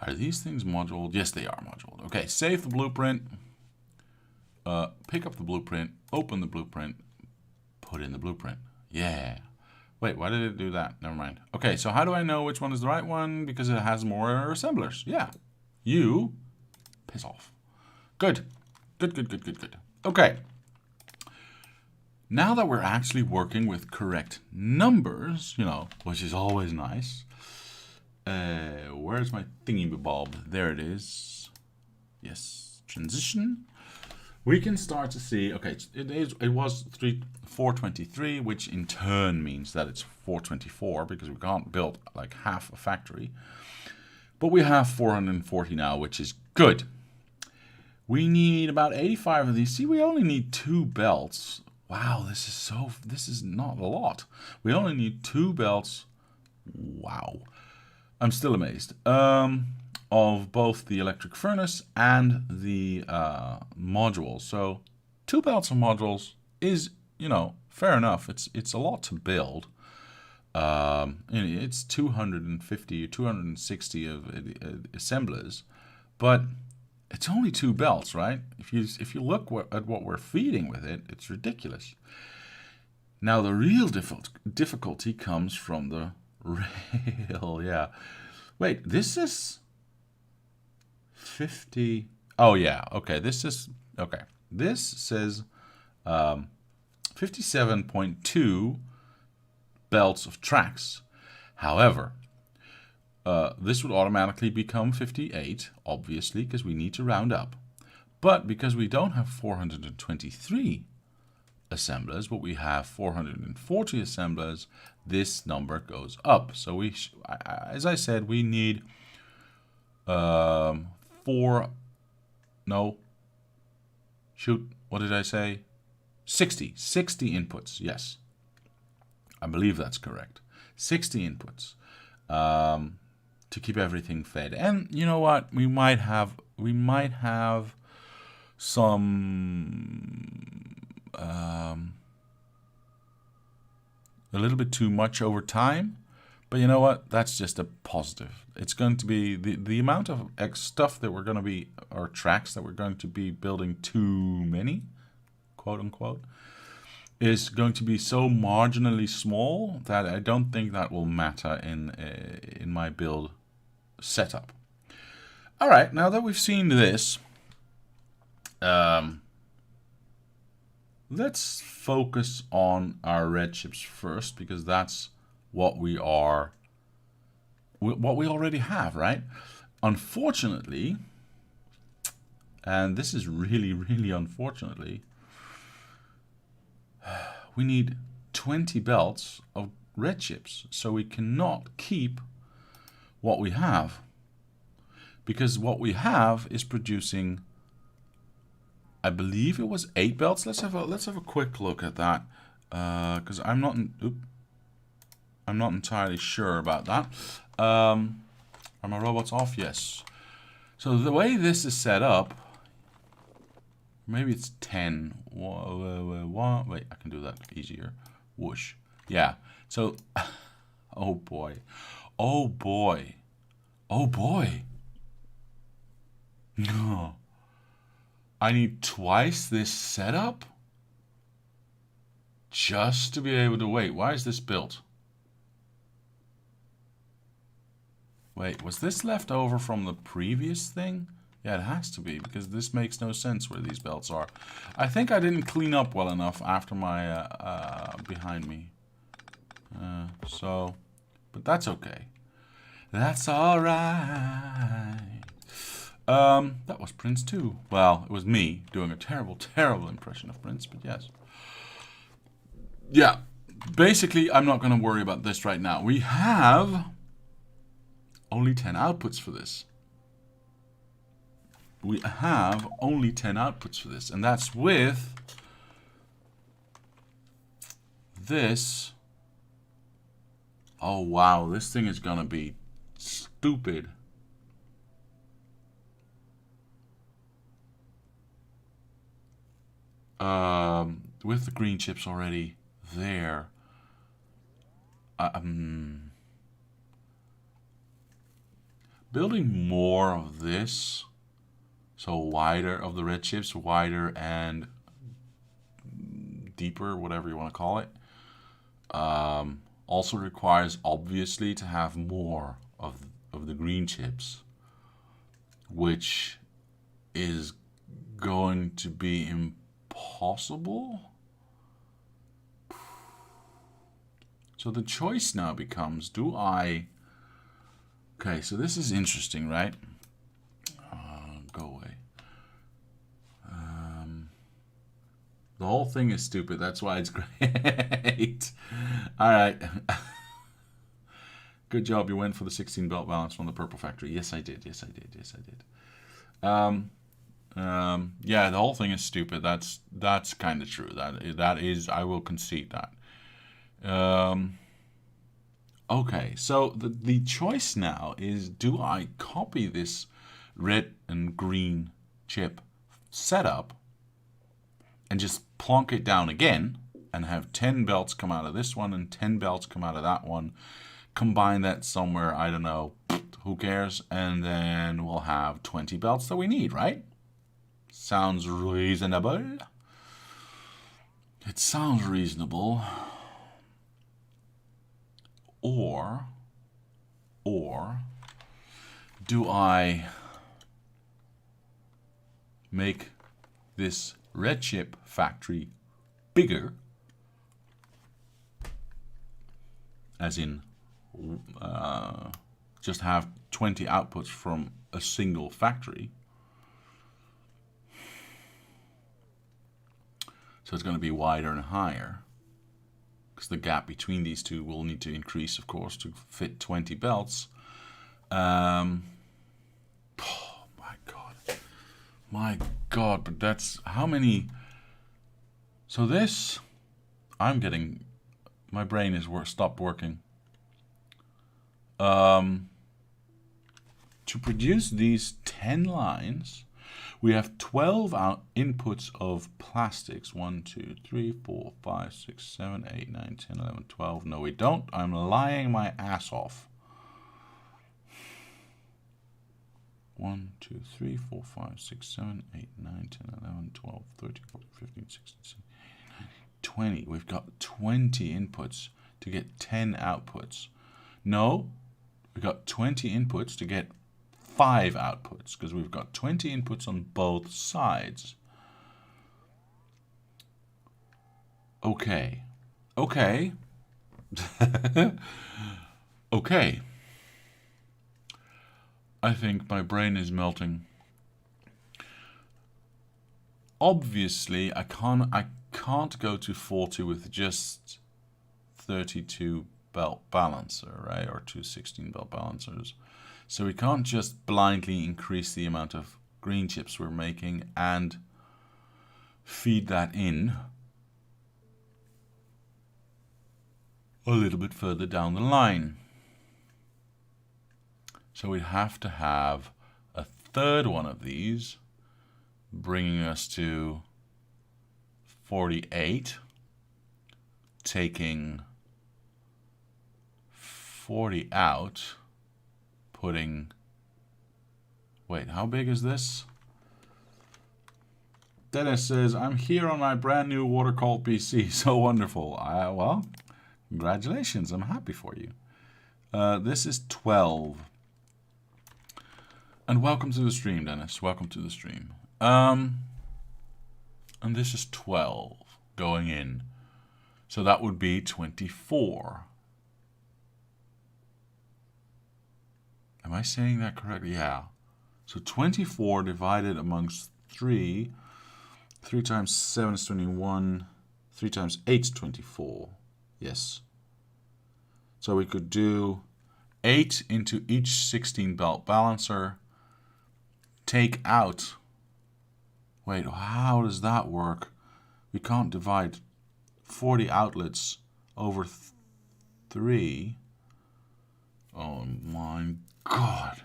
Are these things moduled? Yes, they are moduled. Okay, save the blueprint. Pick up the blueprint. Open the blueprint. Put in the blueprint. Yeah. Wait, why did it do that? Never mind. Okay, so how do I know which one is the right one? Because it has more assemblers. Yeah. You piss off. Good. Good. Okay. Now that we're actually working with correct numbers, which is always nice. Where's my thingy-bob? There it is. Yes. Transition. We can start to see, okay, it was 423, which in turn means that it's 424 because we can't build like half a factory. But we have 440 now, which is good. We need about 85 of these. See, we only need 2 belts. Wow, this is not a lot. We only need 2 belts. Wow. I'm still amazed. Of both the electric furnace and the modules. So 2 belts of modules is, fair enough. It's a lot to build. It's 250 or 260 of assemblers, but it's only 2 belts, right? If you look at what we're feeding with it, it's ridiculous. Now the real difficulty comes from the rail. Yeah. Wait, this is 50. Oh yeah. Okay. This says 57.2 belts of tracks. However, this would automatically become 58, obviously, because we need to round up. But because we don't have 423 assemblers, but we have 440 assemblers, this number goes up. So as I said, we need 60 inputs. Yes, I believe that's correct. 60 inputs to keep everything fed. And you know what? We might have some a little bit too much over time, but you know what? That's just a positive. It's going to be the amount of stuff that we're going to be, or tracks that we're going to be building too many, quote unquote, is going to be so marginally small that I don't think that will matter in my build setup. All right, now that we've seen this, let's focus on our red chips first, because that's what we already have, right? Unfortunately, and this is really, really unfortunately, we need 20 belts of red chips, so we cannot keep what we have, because what we have is producing, I believe it was 8 belts. Let's have a quick look at that, because I'm not entirely sure about that. Are my robots off? Yes. So the way this is set up, maybe it's 10. Wait, I can do that easier. Whoosh. Yeah. So, oh boy. Oh boy. Oh boy. No. I need twice this setup just to be able to wait. Why is this built? Wait, was this left over from the previous thing? Yeah, it has to be, because this makes no sense where these belts are. I think I didn't clean up well enough after my behind me. But that's okay. That's all right. That was Prince too. Well, it was me doing a terrible, terrible impression of Prince, but yes. Yeah, basically, I'm not going to worry about this right now. We have only 10 outputs for this. We have only 10 outputs for this, and that's with this. Oh, wow, this thing is going to be stupid. With the green chips already there. Building more of this, so wider of the red chips, wider and deeper, whatever you want to call it, also requires obviously to have more of the green chips, which is going to be impossible. So the choice now becomes, do I... Okay, so this is interesting, right? Go away. The whole thing is stupid. That's why it's great. All right. Good job. You went for the 16 belt balance from the purple factory. Yes, I did. Yes, I did. Yes, I did. Yeah, the whole thing is stupid. That's kind of true. That is. I will concede that. Okay, so the choice now is, do I copy this red and green chip setup and just plonk it down again, and have 10 belts come out of this one and 10 belts come out of that one. Combine that somewhere, I don't know, who cares? And then we'll have 20 belts that we need, right? Sounds reasonable. It sounds reasonable. Or do I make this red chip factory bigger, as in just have 20 outputs from a single factory? So it's going to be wider and higher, because the gap between these two will need to increase, of course, to fit 20 belts. Oh my god, but that's how many? So this, I'm getting, my brain is stopped working. To produce these 10 lines, we have 12 inputs of plastics. 1, 2, 3, 4, 5, 6, 7, 8, 9, 10, 11, 12. No, we don't. I'm lying my ass off. 1, 2, 3, 4, 5, 6, 7, 8, 9, 10, 11, 12, 13, 14, 15, 16, 17, 18, 20. We've got 20 inputs to get 10 outputs. No, we've got 20 inputs to get 5 outputs, because we've got 20 inputs on both sides. Okay. Okay. Okay. I think my brain is melting. Obviously, I can't go to 40 with just 32 belt balancer, right? Or two 16 belt balancers. So we can't just blindly increase the amount of green chips we're making and feed that in a little bit further down the line. So we'd have to have a third one of these, bringing us to 48, taking 40 out, putting, wait, how big is this? Dennis says, I'm here on my brand new water-cooled PC. So wonderful. Well, congratulations. I'm happy for you. This is 12. And welcome to the stream, Dennis. Welcome to the stream. And this is 12 going in. So that would be 24. Am I saying that correctly? Yeah. So 24 divided amongst 3. 3 times 7 is 21. 3 times 8 is 24. Yes. So we could do 8 into each 16 belt balancer. Take out. Wait, how does that work? We can't divide 40 outlets over 3. Oh my God.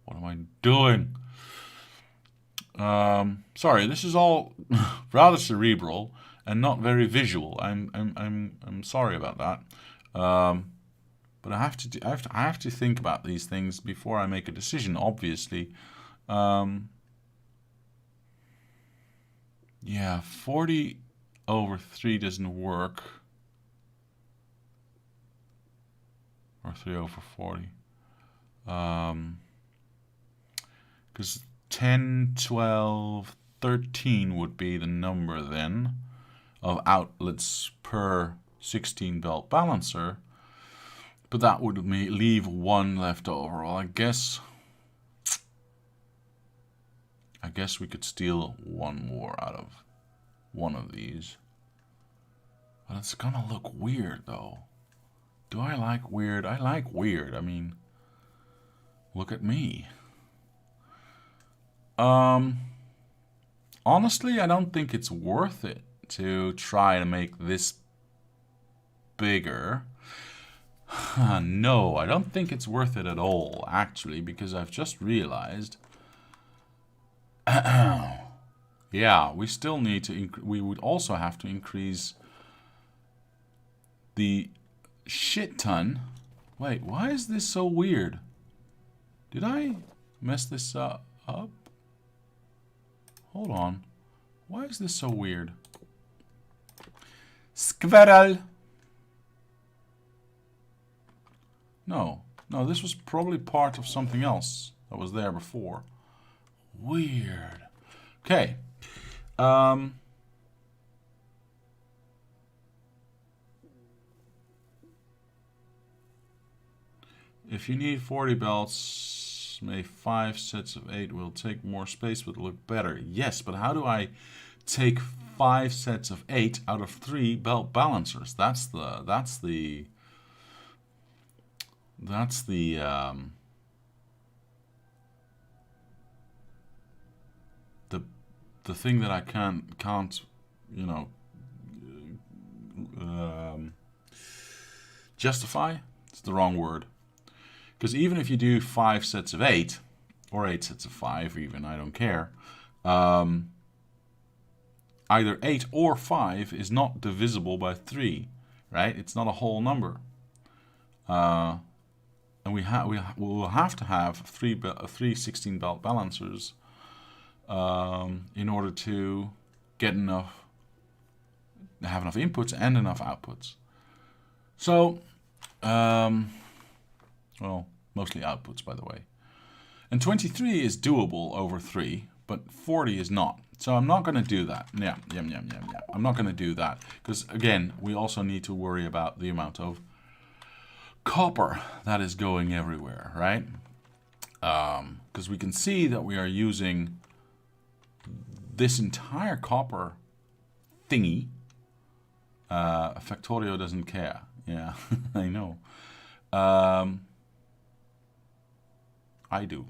What am I doing? Sorry, this is all rather cerebral and not very visual. I'm sorry about that. But I have to think about these things before I make a decision, obviously. Yeah, 40 over 3 doesn't work. Or 3 over 40. Because 10, 12, 13 would be the number then of outlets per 16 belt balancer. But that would leave 1 left over. Well, I guess we could steal 1 more out of one of these. But it's gonna look weird though. Do I like weird? I like weird. I mean, look at me. Honestly, I don't think it's worth it to try to make this bigger. No, I don't think it's worth it at all, actually, because I've just realized. Yeah, we still need to. We would also have to increase the shit ton. Wait, why is this so weird? Did I mess this up? Hold on. Why is this so weird? Squirrel. No, this was probably part of something else that was there before. Weird. Okay. If you need 40 belts, maybe 5 sets of 8 will take more space but look better. Yes, but how do I take 5 sets of 8 out of 3 belt balancers? That's the thing that I can't you know, justify. It's the wrong word. Because even if you do 5 sets of 8, or 8 sets of 5 even, I don't care, either 8 or 5 is not divisible by 3, right? It's not a whole number. And we'll have to have three 16 belt balancers in order to have enough inputs and enough outputs. So, well, mostly outputs, by the way. And 23 is doable over 3, but 40 is not. So I'm not going to do that. Yeah. I'm not going to do that. Because, again, we also need to worry about the amount of copper that is going everywhere, right? Because we can see that we are using this entire copper thingy. Factorio doesn't care. Yeah, I know. I do.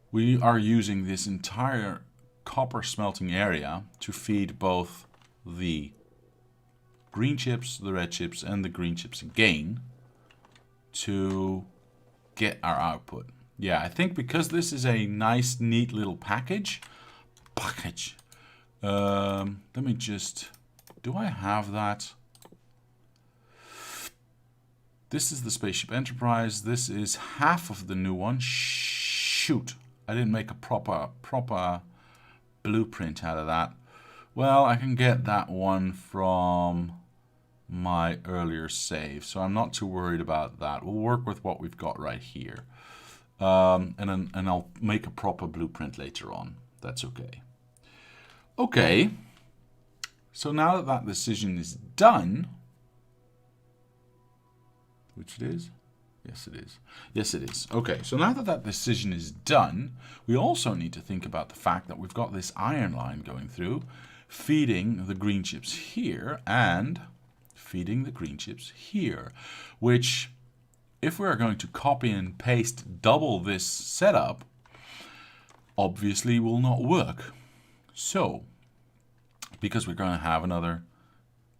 We are using this entire copper smelting area to feed both the green chips, the red chips, and the green chips again to get our output. Yeah, I think because this is a nice, neat little package. Let me just... Do I have that? This is the Spaceship Enterprise. This is half of the new one. Shoot. I didn't make a proper blueprint out of that. Well, I can get that one from my earlier save, so I'm not too worried about that. We'll work with what we've got right here. And I'll make a proper blueprint later on. That's okay. Okay. So now that that decision is done... Which it is? Yes, it is. Yes, it is. Okay, so now that that decision is done, we also need to think about the fact that we've got this iron line going through, feeding the green chips here and feeding the green chips here, which, if we're going to copy and paste double this setup, obviously will not work. So, because we're going to have another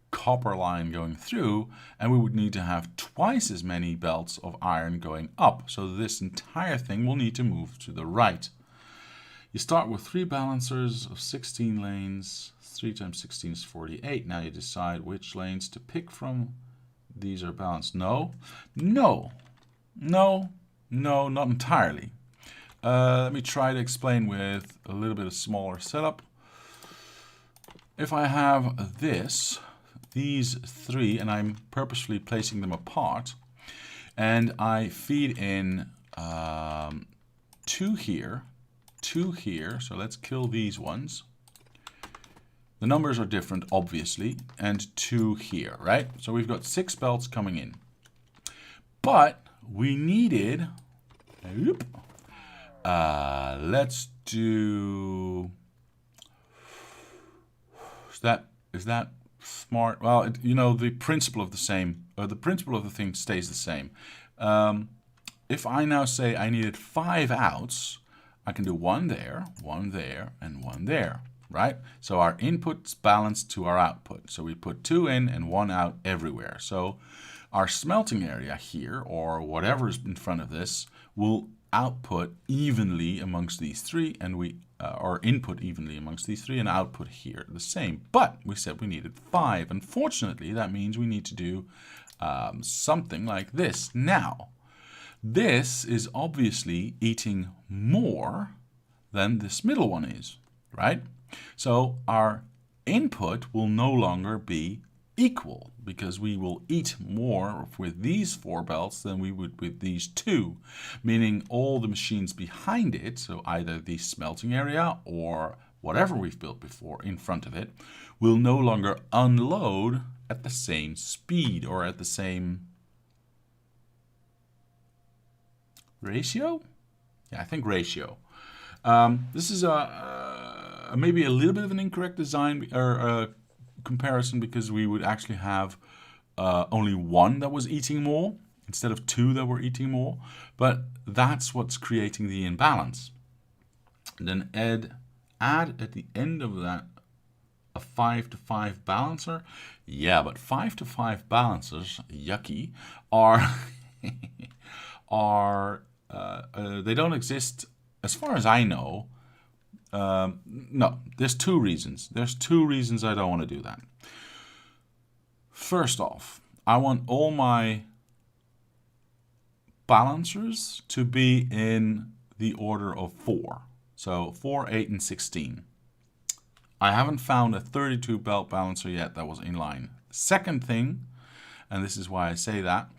copper line going through, and we would need to have twice as many belts of iron going up. So this entire thing will need to move to the right. You start with 3 balancers of 16 lanes. 3 times 16 is 48. Now you decide which lanes to pick from. These are balanced. No, not entirely. Let me try to explain with a little bit of smaller setup. If I have these 3, and I'm purposefully placing them apart, and I feed in 2 here, so let's kill these ones. The numbers are different, obviously, and 2 here, right? So we've got 6 belts coming in. But we needed, let's do, is that smart? Well, you know, the principle of the thing stays the same. If I now say I needed 5 outs, I can do 1 there, and 1 there, right? So our input's balanced to our output. So we put 2 in and 1 out everywhere. So our smelting area here, or whatever's in front of this, will output evenly amongst these three, and we or input evenly amongst these three, and output here the same. But we said we needed 5. Unfortunately, that means we need to do something like this. Now, this is obviously eating more than this middle one is, right? So our input will no longer be equal, because we will eat more with these 4 belts than we would with these 2, meaning all the machines behind it, so either the smelting area or whatever we've built before in front of it, will no longer unload at the same speed or at the same ratio? Yeah, I think ratio. This is maybe a little bit of an incorrect design or comparison, because we would actually have only 1 that was eating more instead of 2 that were eating more, but that's what's creating the imbalance. And then add at the end of that a 5-to-5 balancer. Yeah, but 5-to-5 balancers, yucky, are they don't exist as far as I know. No, there's 2 reasons. There's 2 reasons I don't want to do that. First off, I want all my balancers to be in the order of 4. So 4, 8, and 16. I haven't found a 32 belt balancer yet that was in line. Second thing, and this is why I say that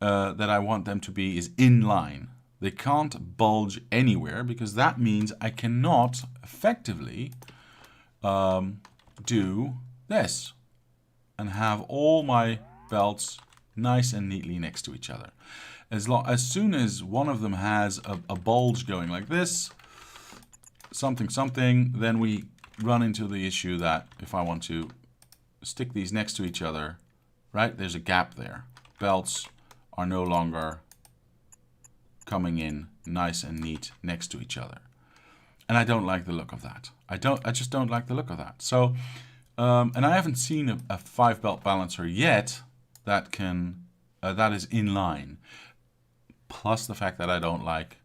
I want them to be is in line. They can't bulge anywhere, because that means I cannot effectively do this and have all my belts nice and neatly next to each other. As soon as one of them has a bulge going like this, something, then we run into the issue that if I want to stick these next to each other, right, there's a gap there. Belts are no longer coming in nice and neat next to each other, and I don't like the look of that. I just don't like the look of that. So and I haven't seen a 5 belt balancer yet that can that is in line, plus the fact that I don't like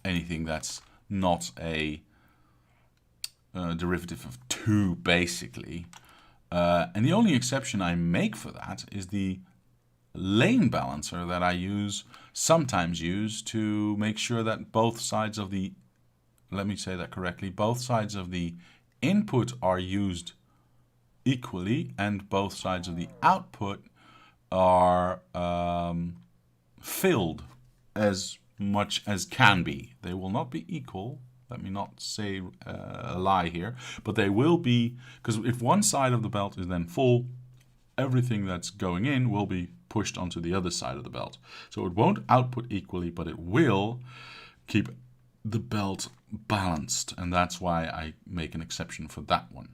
anything that's not a derivative of 2, basically. And the only exception I make for that is the lane balancer that I sometimes use to make sure that both sides of the, let me say that correctly, both sides of the input are used equally, and both sides of the output are filled as much as can be. They will not be equal. Let me not say a lie here, but they will be, because if one side of the belt is then full, everything that's going in will be pushed onto the other side of the belt. So it won't output equally, but it will keep the belt balanced, and that's why I make an exception for that one.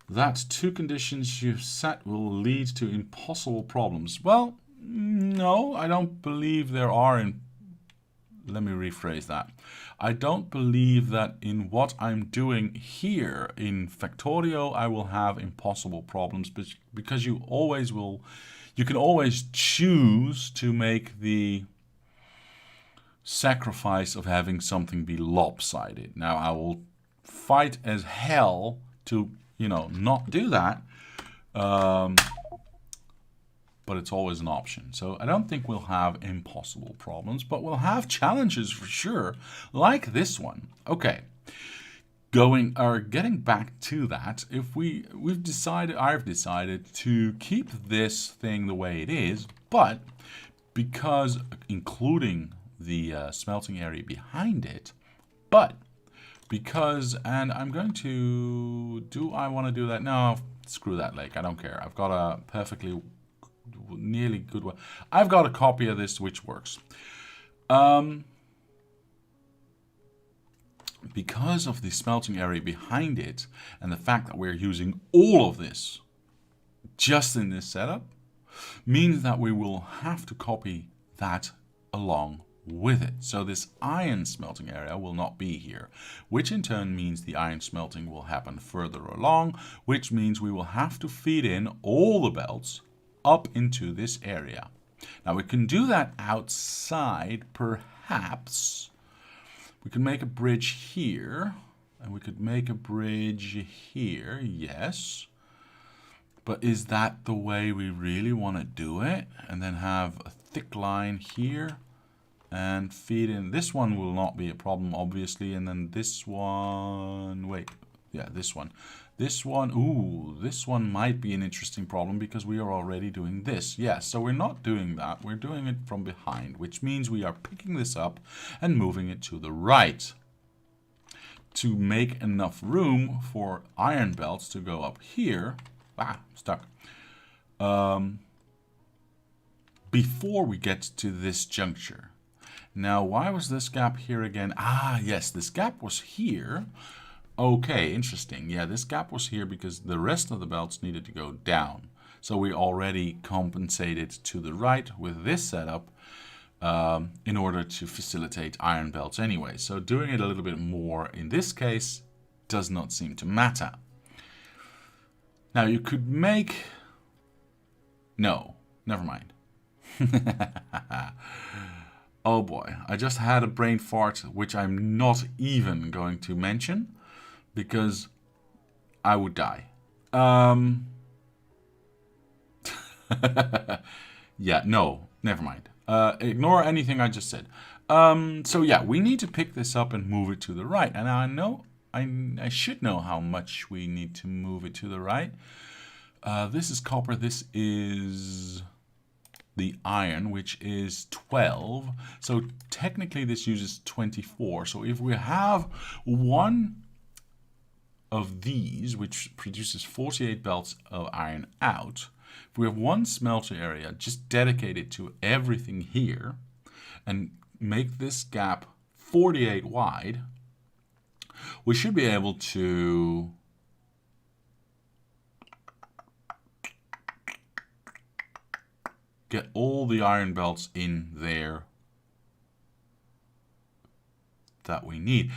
That 2 conditions you've set will lead to impossible problems. Well, no, I don't believe there are. Let me rephrase that. I don't believe that in what I'm doing here in Factorio I will have impossible problems, because you can always choose to make the sacrifice of having something be lopsided. Now, I will fight as hell to not do that, but it's always an option. So I don't think we'll have impossible problems, but we'll have challenges for sure, like this one. Okay, getting back to that, if I've decided to keep this thing the way it is, but because including the smelting area behind it, and I'm going to, do I want to do that? No, screw that lake, I don't care. I've got a perfectly, nearly good one. I've got a copy of this which works. Because of the smelting area behind it, and the fact that we're using all of this just in this setup, means that we will have to copy that along with it. So this iron smelting area will not be here, which in turn means the iron smelting will happen further along, which means we will have to feed in all the belts up into this area. Now we can do that outside, perhaps. We can make a bridge here, and we could make a bridge here, yes. But is that the way we really want to do it? And then have a thick line here and feed in. This one will not be a problem, obviously. And then this one, wait, yeah, this one. This one, ooh, this one might be an interesting problem because we are already doing this. Yes, so we're not doing that. We're doing it from behind, which means we are picking this up and moving it to the right to make enough room for iron belts to go up here. Ah, stuck. Before we get to this juncture. Now, why was this gap here again? Ah, yes, this gap was here. Okay, interesting. Yeah, this gap was here because the rest of the belts needed to go down. So we already compensated to the right with this setup in order to facilitate iron belts anyway. So doing it a little bit more in this case does not seem to matter. Now you could make... No, never mind. Oh boy, I just had a brain fart which I'm not even going to mention because I would die. Yeah, no, never mind. Ignore anything I just said. So yeah, we need to pick this up and move it to the right. And I know, I should know how much we need to move it to the right. This is copper, this is the iron, which is 12. So technically this uses 24. So if we have one of these, which produces 48 belts of iron out, if we have one smelter area just dedicated to everything here and make this gap 48 wide, we should be able to get all the iron belts in there that we need.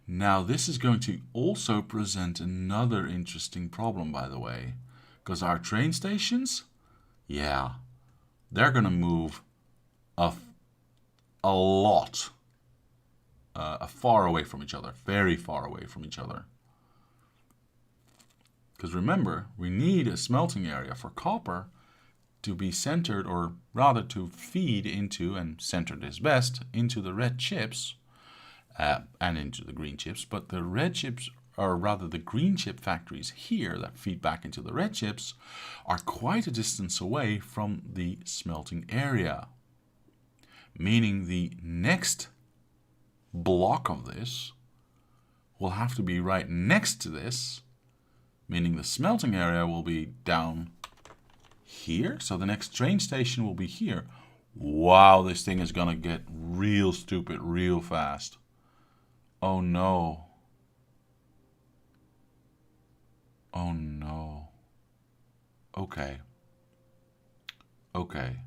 Now this is going to also present another interesting problem, by the way, because our train stations, yeah, they're going to move a lot far away from each other, very far away from each other. Because remember, we need a smelting area for copper to be centered, or rather to feed into, and centered is best, into the red chips and into the green chips. But the red chips, or rather the green chip factories here that feed back into the red chips, are quite a distance away from the smelting area. Meaning the next block of this will have to be right next to this, meaning the smelting area will be down here. So the next train station will be here. Wow, this thing is gonna get real stupid real fast. Oh no. Oh no. Okay. Okay.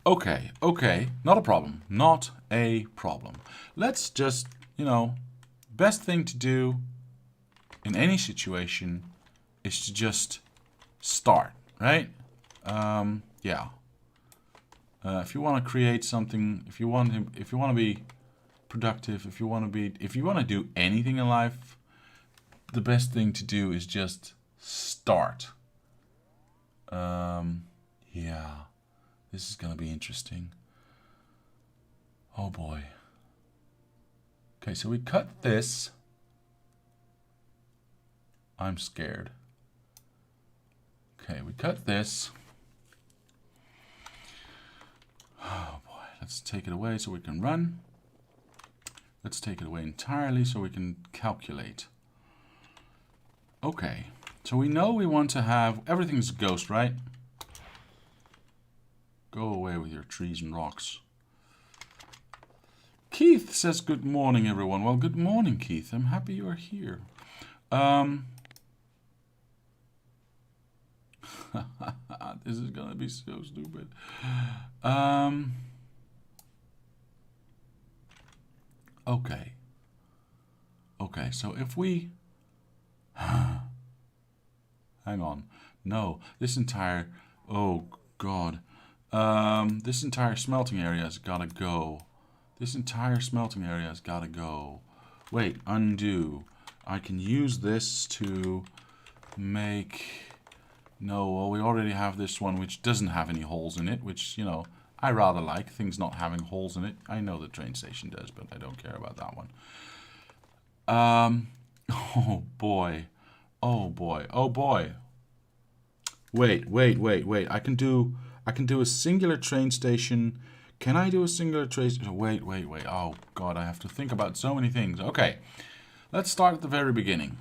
Okay, okay. Not a problem. Not a problem. Let's just, best thing to do in any situation is to just start, right? Yeah. If you want to create something, if you want to be productive, if you want to do anything in life, the best thing to do is just start. Yeah. This is going to be interesting. Oh boy. Okay, so we cut this. I'm scared. Okay, we cut this. Oh boy, let's take it away so we can run. Let's take it away entirely so we can calculate. Okay, so we know we want to have, everything's ghost, right? Go away with your trees and rocks. Keith says, good morning, everyone. Well, good morning, Keith. I'm happy you are here. This is going to be so stupid. Okay. Okay, so if we... Hang on. No, this entire... Oh, God. This entire smelting area has got to go. This entire smelting area has got to go. Wait, undo. I can use this to make... No, well, we already have this one which doesn't have any holes in it, which, you know, I rather like, things not having holes in it. I know the train station does, but I don't care about that one. Oh, boy. Oh, boy. Oh, boy. Wait. I can do a singular train station. Can I do a singular train station? Wait. Oh, God, I have to think about so many things. Okay, let's start at the very beginning.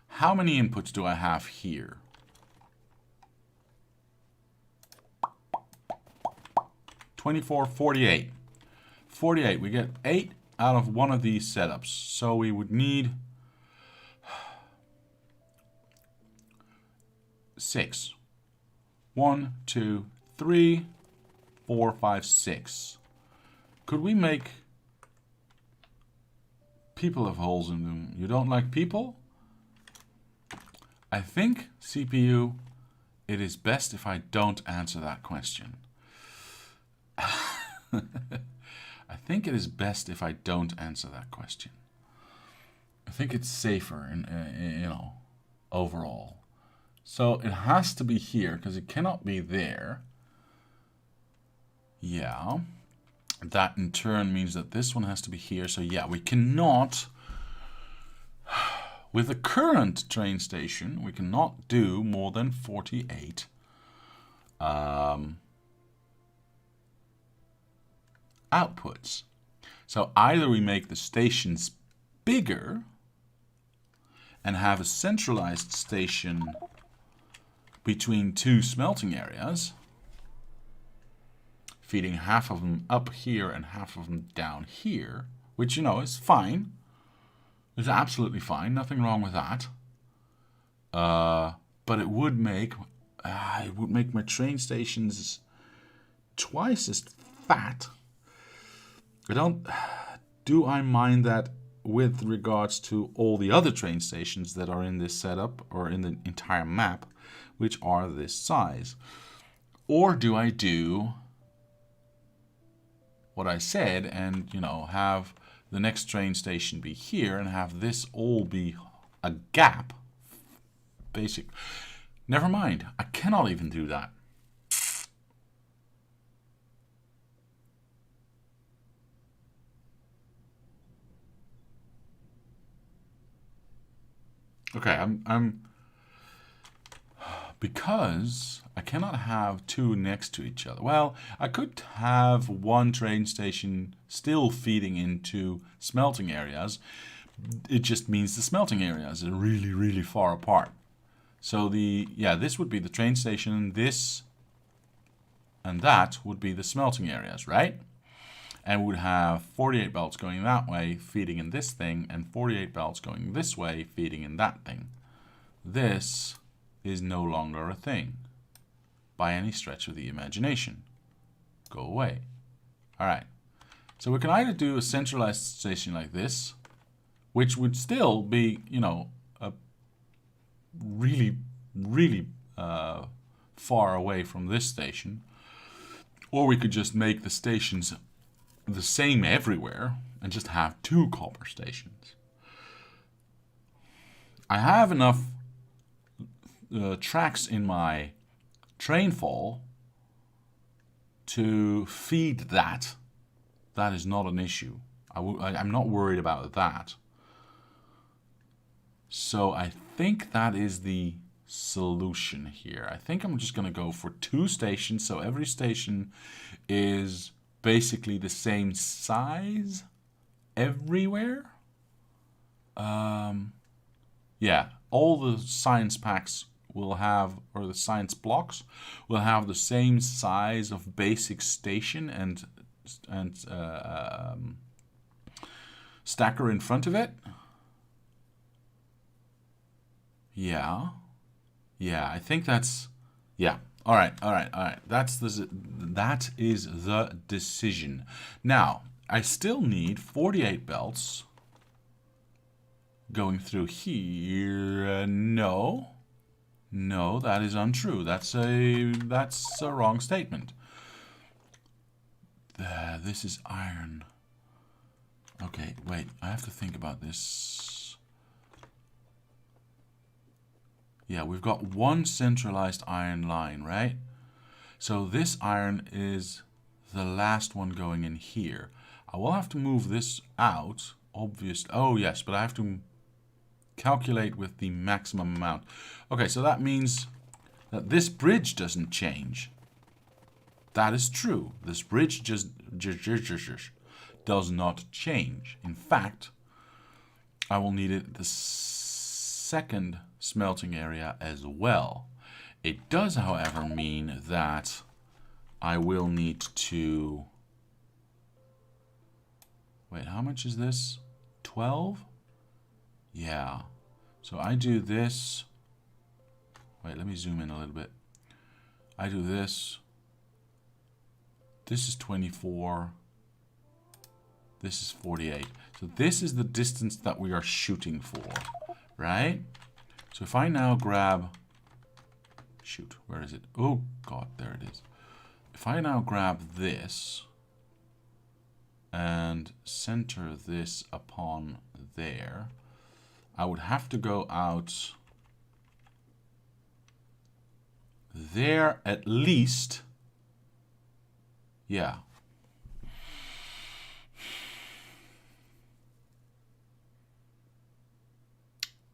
How many inputs do I have here? 24, 48. 48, we get 8 out of one of these setups. So we would need 6. 1, 2, 3, 4, 5, 6. Could we make people have holes in them? You don't like people? I think, CPU, it is best if I don't answer that question. I think it is best if I don't answer that question. I think it's safer, you know, overall. So it has to be here because it cannot be there. Yeah. That in turn means that this one has to be here. So yeah, we cannot, with the current train station, we cannot do more than 48 outputs. So either we make the stations bigger and have a centralized station between two smelting areas, feeding half of them up here and half of them down here, which, you know, is fine. It's absolutely fine. Nothing wrong with that. But it would make my train stations twice as fat. Do I mind that with regards to all the other train stations that are in this setup or in the entire map, which are this size? Or do I do what I said and, you know, have the next train station be here and have this all be a gap? Basic. Never mind. I cannot even do that. Okay, I'm because I cannot have two next to each other. Well, I could have one train station still feeding into smelting areas. It just means the smelting areas are really, really far apart. So this would be the train station, this and that would be the smelting areas, right? And would have 48 belts going that way, feeding in this thing, and 48 belts going this way, feeding in that thing. This is no longer a thing by any stretch of the imagination. Go away. All right. So we can either do a centralized station like this, which would still be, you know, a really, really far away from this station, or we could just make the stations the same everywhere and just have two copper stations. I have enough tracks in my train fall to feed that. That is not an issue. I'm not worried about that. So I think that is the solution here. I think I'm just going to go for two stations, so every station is basically the same size everywhere. Yeah, all the science packs will have, or the science blocks will have the same size of basic station and stacker in front of it. Yeah, I think that's, yeah. All right. That is the decision. Now, I still need 48 belts going through here. No, that is untrue. That's a wrong statement. This is iron. Okay, wait. I have to think about this. Yeah, we've got one centralized iron line, right? So this iron is the last one going in here. I will have to move this out, obviously. Oh, yes, but I have to calculate with the maximum amount. Okay, so that means that this bridge doesn't change. That is true. This bridge just does not change. In fact, I will need it the second smelting area as well. It does, however, mean that I will need to... Wait, how much is this? 12? Yeah. So I do this. Wait, let me zoom in a little bit. I do this. This is 24. This is 48. So this is the distance that we are shooting for, right? So if I now grab... Shoot, where is it? Oh, God, there it is. If I now grab this and center this upon there, I would have to go out there at least. Yeah.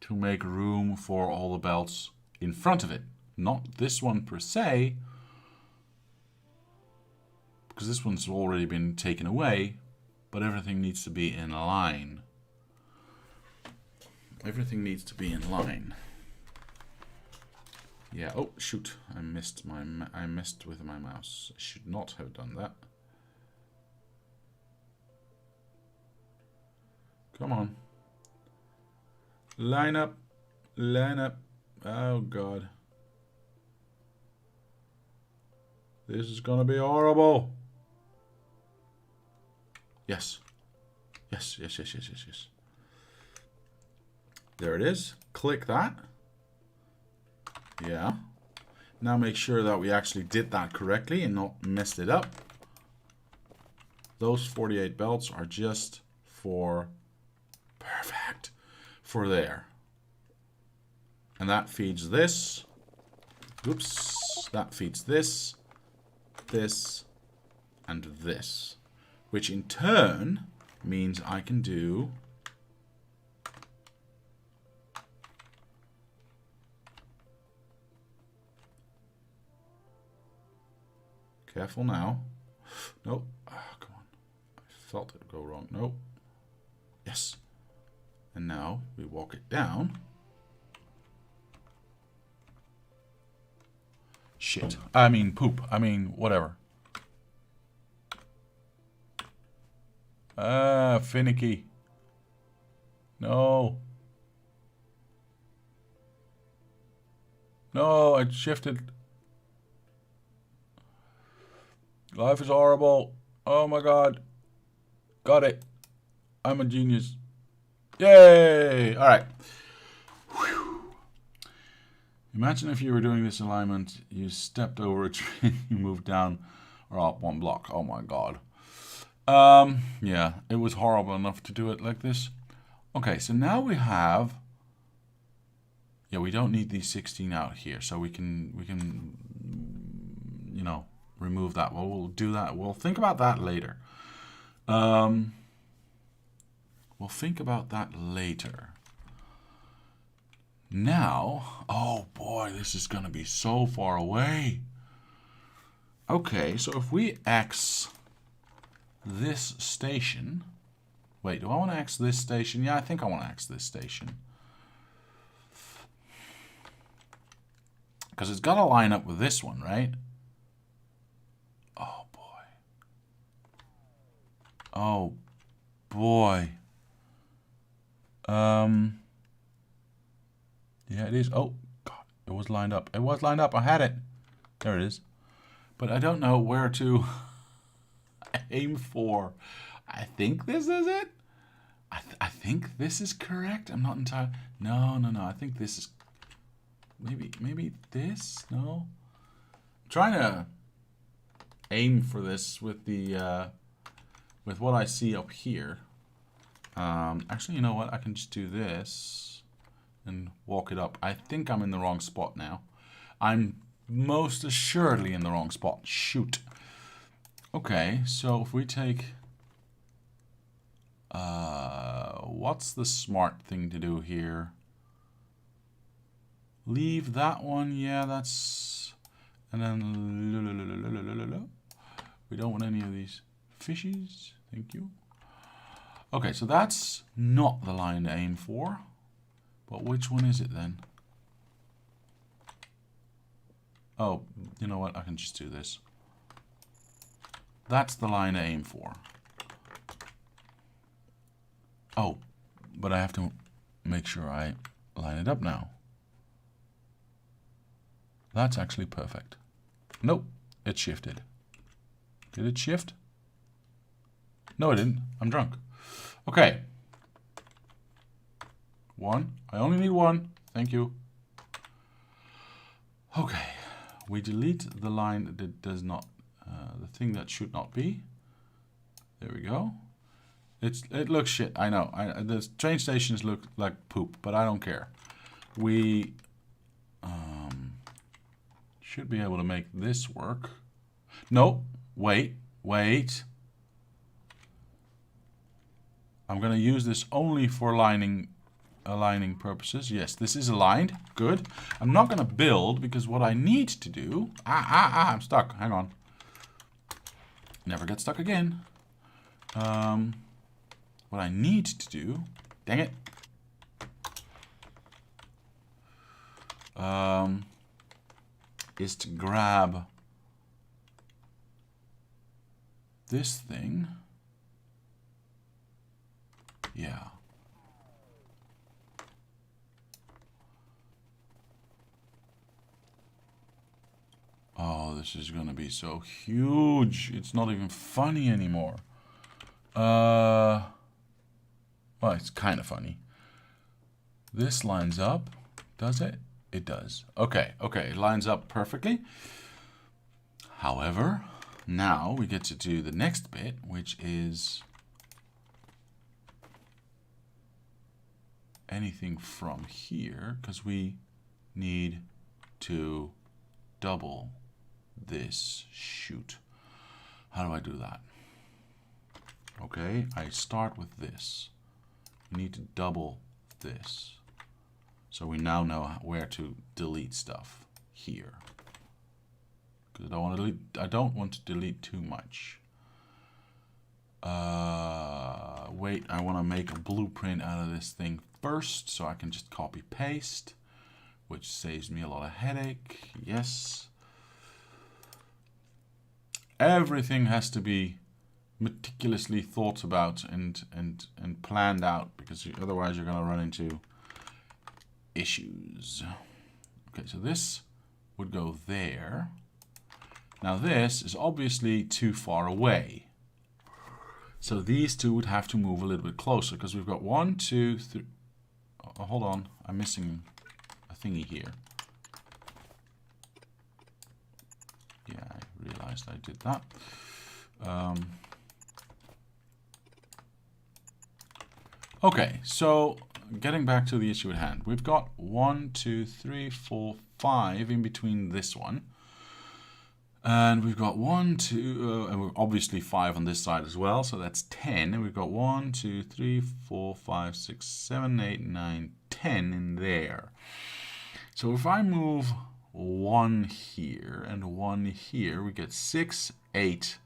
To make room for all the belts in front of it. Not this one per se, because this one's already been taken away, but everything needs to be in line. Everything needs to be in line. Yeah, oh shoot, I messed with my mouse. I should not have done that. Come on. Line up. Line up. Oh God. This is gonna be horrible. Yes. Yes, yes, yes, yes, yes, yes. There it is. Click that. Yeah. Now make sure that we actually did that correctly and not messed it up. Those 48 belts are just for... Perfect. For there. And that feeds this. Oops. That feeds this. This. And this. Which in turn means I can do... Careful now. Nope. Oh, come on. I felt it go wrong. Nope. Yes. And now we walk it down. Shit. I mean poop. I mean whatever. Ah, finicky. No. No, I shifted. Life is horrible. Oh my God. Got it. I'm a genius. Yay! Alright. Imagine if you were doing this alignment, you stepped over a tree, you moved down or up one block. Oh my God. Yeah, it was horrible enough to do it like this. Okay, so now we have... Yeah, we don't need these 16 out here, so we can, you know, remove that. Well, we'll do that. We'll think about that later. We'll think about that later. Now, oh boy, this is going to be so far away. Okay, so if we X this station... Wait, do I want to X this station? Yeah, I think I want to X this station. Because it's got to line up with this one, right? Oh, boy. Oh, boy. Yeah, it is. Oh, God. It was lined up. It was lined up. I had it. There it is. But I don't know where to aim for. I think this is it. I think this is correct. I'm not entirely... No. I think this is... Maybe this? No? I'm trying to aim for this with the... with what I see up here. Actually, you know what? I can just do this and walk it up. I think I'm in the wrong spot now. I'm most assuredly in the wrong spot. Shoot. Okay, so if we take... what's the smart thing to do here? Leave that one. Yeah, that's... And then... We don't want any of these fishes. Thank you. Okay, so that's not the line to aim for. But which one is it then? Oh, you know what? I can just do this. That's the line to aim for. Oh, but I have to make sure I line it up now. That's actually perfect. Nope, it shifted. Did it shift? No, it didn't. I'm drunk. Okay. One. I only need one. Thank you. Okay. We delete the line that does not, the thing that should not be. There we go. It looks shit. I know. The train stations look like poop, but I don't care. We should be able to make this work. No. Wait. I'm going to use this only for aligning purposes. Yes, this is aligned. Good. I'm not going to build because what I need to do... I'm stuck. Hang on. Never get stuck again. What I need to do... Dang it. Is to grab this thing. Yeah. Oh, this is gonna be so huge. It's not even funny anymore. Well, it's kind of funny. This lines up. Does it? It does. Okay, it lines up perfectly. However, now we get to do the next bit, which is anything from here, because we need to double this. Shoot. How do I do that? Okay, I start with this. We need to double this. So we now know where to delete stuff here. Because I don't want to delete too much. Wait, I want to make a blueprint out of this thing first, so I can just copy paste, which saves me a lot of headache. Yes. Everything has to be meticulously thought about and planned out, because otherwise you're going to run into issues. Okay, so this would go there. Now this is obviously too far away. So these two would have to move a little bit closer, because we've got 1, 2, 3. Oh, hold on, I'm missing a thingy here. Yeah, I realized I did that. Okay, so getting back to the issue at hand, we've got 1, 2, 3, 4, 5 in between this one. And we've got 1, 2, and we're obviously 5 on this side as well, so that's 10. And we've got 1, 2, 3, 4, 5, 6, 7, 8, 9, 10 in there. So if I move 1 here and 1 here, we get 6, 8,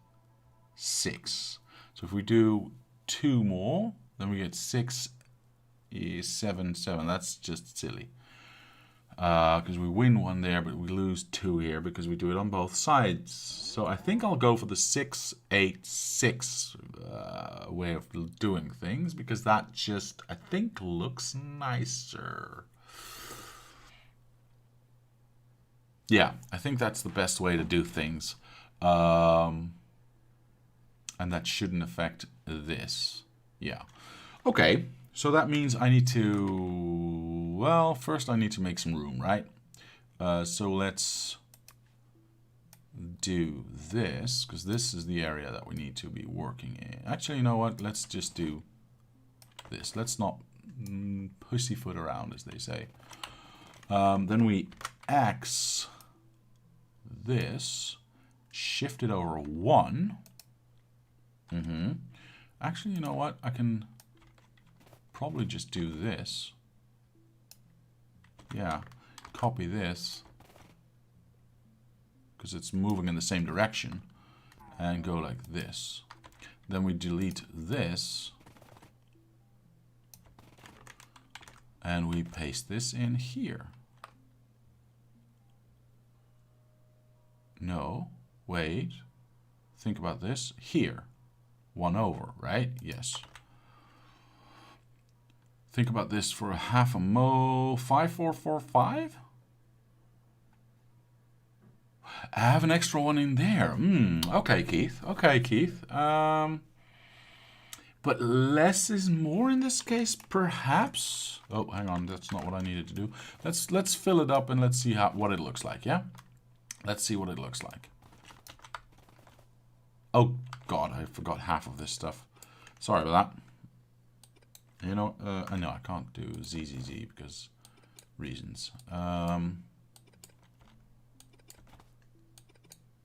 6. So if we do 2 more, then we get 6, 7, 7. That's just silly. Because we win 1 there, but we lose 2 here because we do it on both sides. So I think I'll go for the 6, 8, 6 way of doing things, because that just, I think, looks nicer. Yeah, I think that's the best way to do things. And that shouldn't affect this. Yeah. Okay, so that means I need to, well, first I need to make some room, right? So let's do this, because this is the area that we need to be working in. Actually, you know what? Let's just do this. Let's not pussyfoot around, as they say. Then we X this, shift it over 1. Actually, you know what? I can probably just do this. Yeah, copy this, because it's moving in the same direction, and go like this. Then we delete this, and we paste this in here. No, wait. Think about this. Here. 1 over, right? Yes. Think about this for a half a mo. 5445? I have an extra one in there. Okay, Keith. Okay, Keith. But less is more in this case, perhaps. Oh, hang on. That's not what I needed to do. Let's fill it up and let's see what it looks like, yeah? Let's see what it looks like. Oh, God, I forgot half of this stuff. Sorry about that. You know, I know I can't do ZZZ because reasons.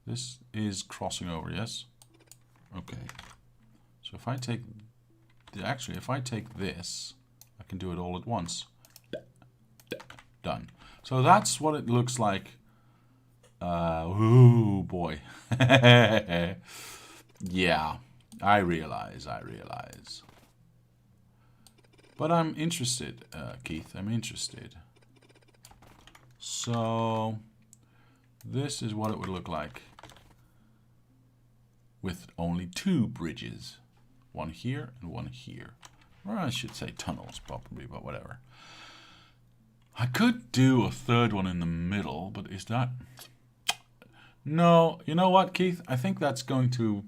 This is crossing over, yes? Okay. So if I take... Actually, if I take this, I can do it all at once. Done. So that's what it looks like. Ooh, boy. Yeah, I realize. But I'm interested, Keith. I'm interested. So, this is what it would look like with only 2 bridges. One here and one here. Or I should say tunnels, probably, but whatever. I could do a 3rd one in the middle, but is that... No, you know what, Keith? I think that's going to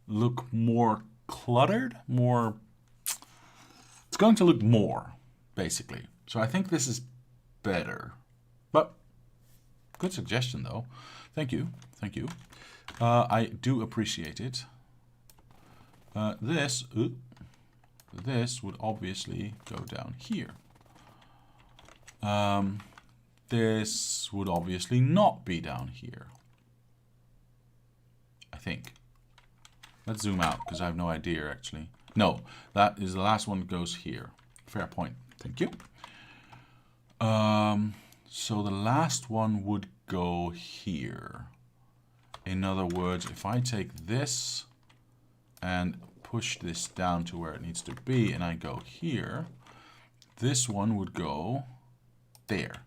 look more cluttered, more... It's going to look more, basically. So I think this is better. But, good suggestion, though. Thank you. Thank you. I do appreciate it. This would obviously go down here. This would obviously not be down here. I think. Let's zoom out, because I have no idea, actually. No, that is the last one that goes here. Fair point. Thank you. So the last one would go here. In other words, if I take this and push this down to where it needs to be, and I go here, this one would go there.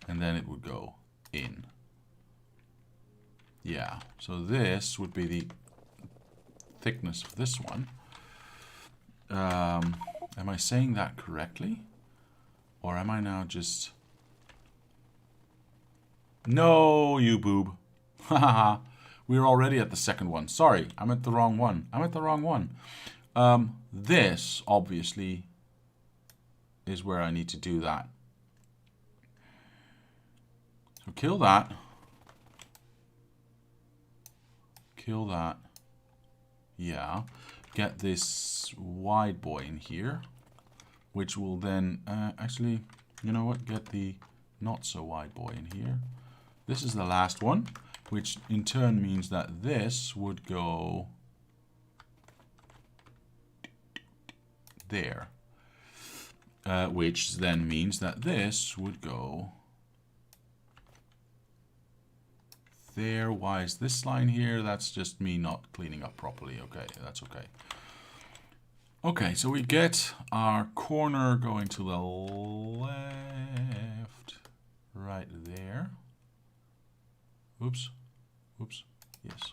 And then it would go in. Yeah, so this would be the thickness of this one. Am I saying that correctly? Or am I now just... No, you boob. Haha. We're already at the 2nd one. Sorry, I'm at the wrong one. This, obviously, is where I need to do that. So kill that. Kill that. Yeah. Get this wide boy in here. Which will then... actually, you know what? Get the not so wide boy in here. This is the last one. Which in turn means that this would go... there. Which then means that this would go... there. Why is this line here? That's just me not cleaning up properly. Okay, that's okay. Okay, so we get our corner going to the left, right there. Oops, oops, yes.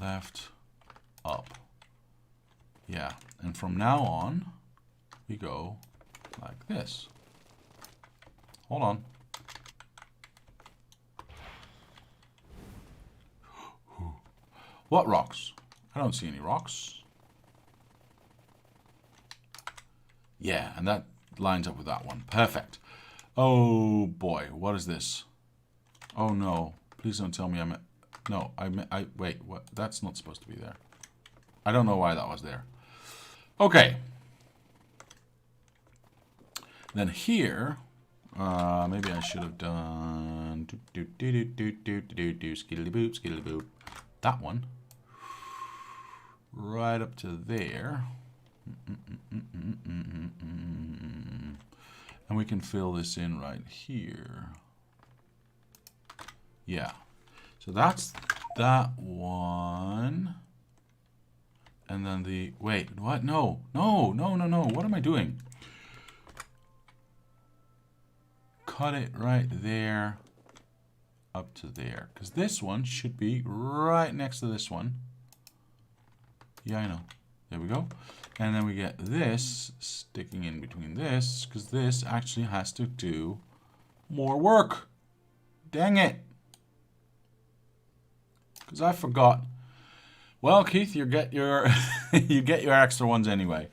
Left, up. Yeah, and from now on, we go like this. Hold on. What rocks? I don't see any rocks. Yeah, and that lines up with that one. Perfect. Oh boy, what is this? Oh no, please don't tell me I'm... No, wait, what? That's not supposed to be there. I don't know why that was there. Okay. Then here, maybe I should have done... Skiddly boop, skiddly boop. That one. Right up to there. And we can fill this in right here. Yeah. So that's that one. And then the... Wait, what? No. No, no, no, no. What am I doing? Cut it right there up to there. Because this one should be right next to this one. Yeah, I know. There we go. And then we get this sticking in between this, because this actually has to do more work. Dang it. Because I forgot. Well, Keith, you get your you get your extra ones anyway.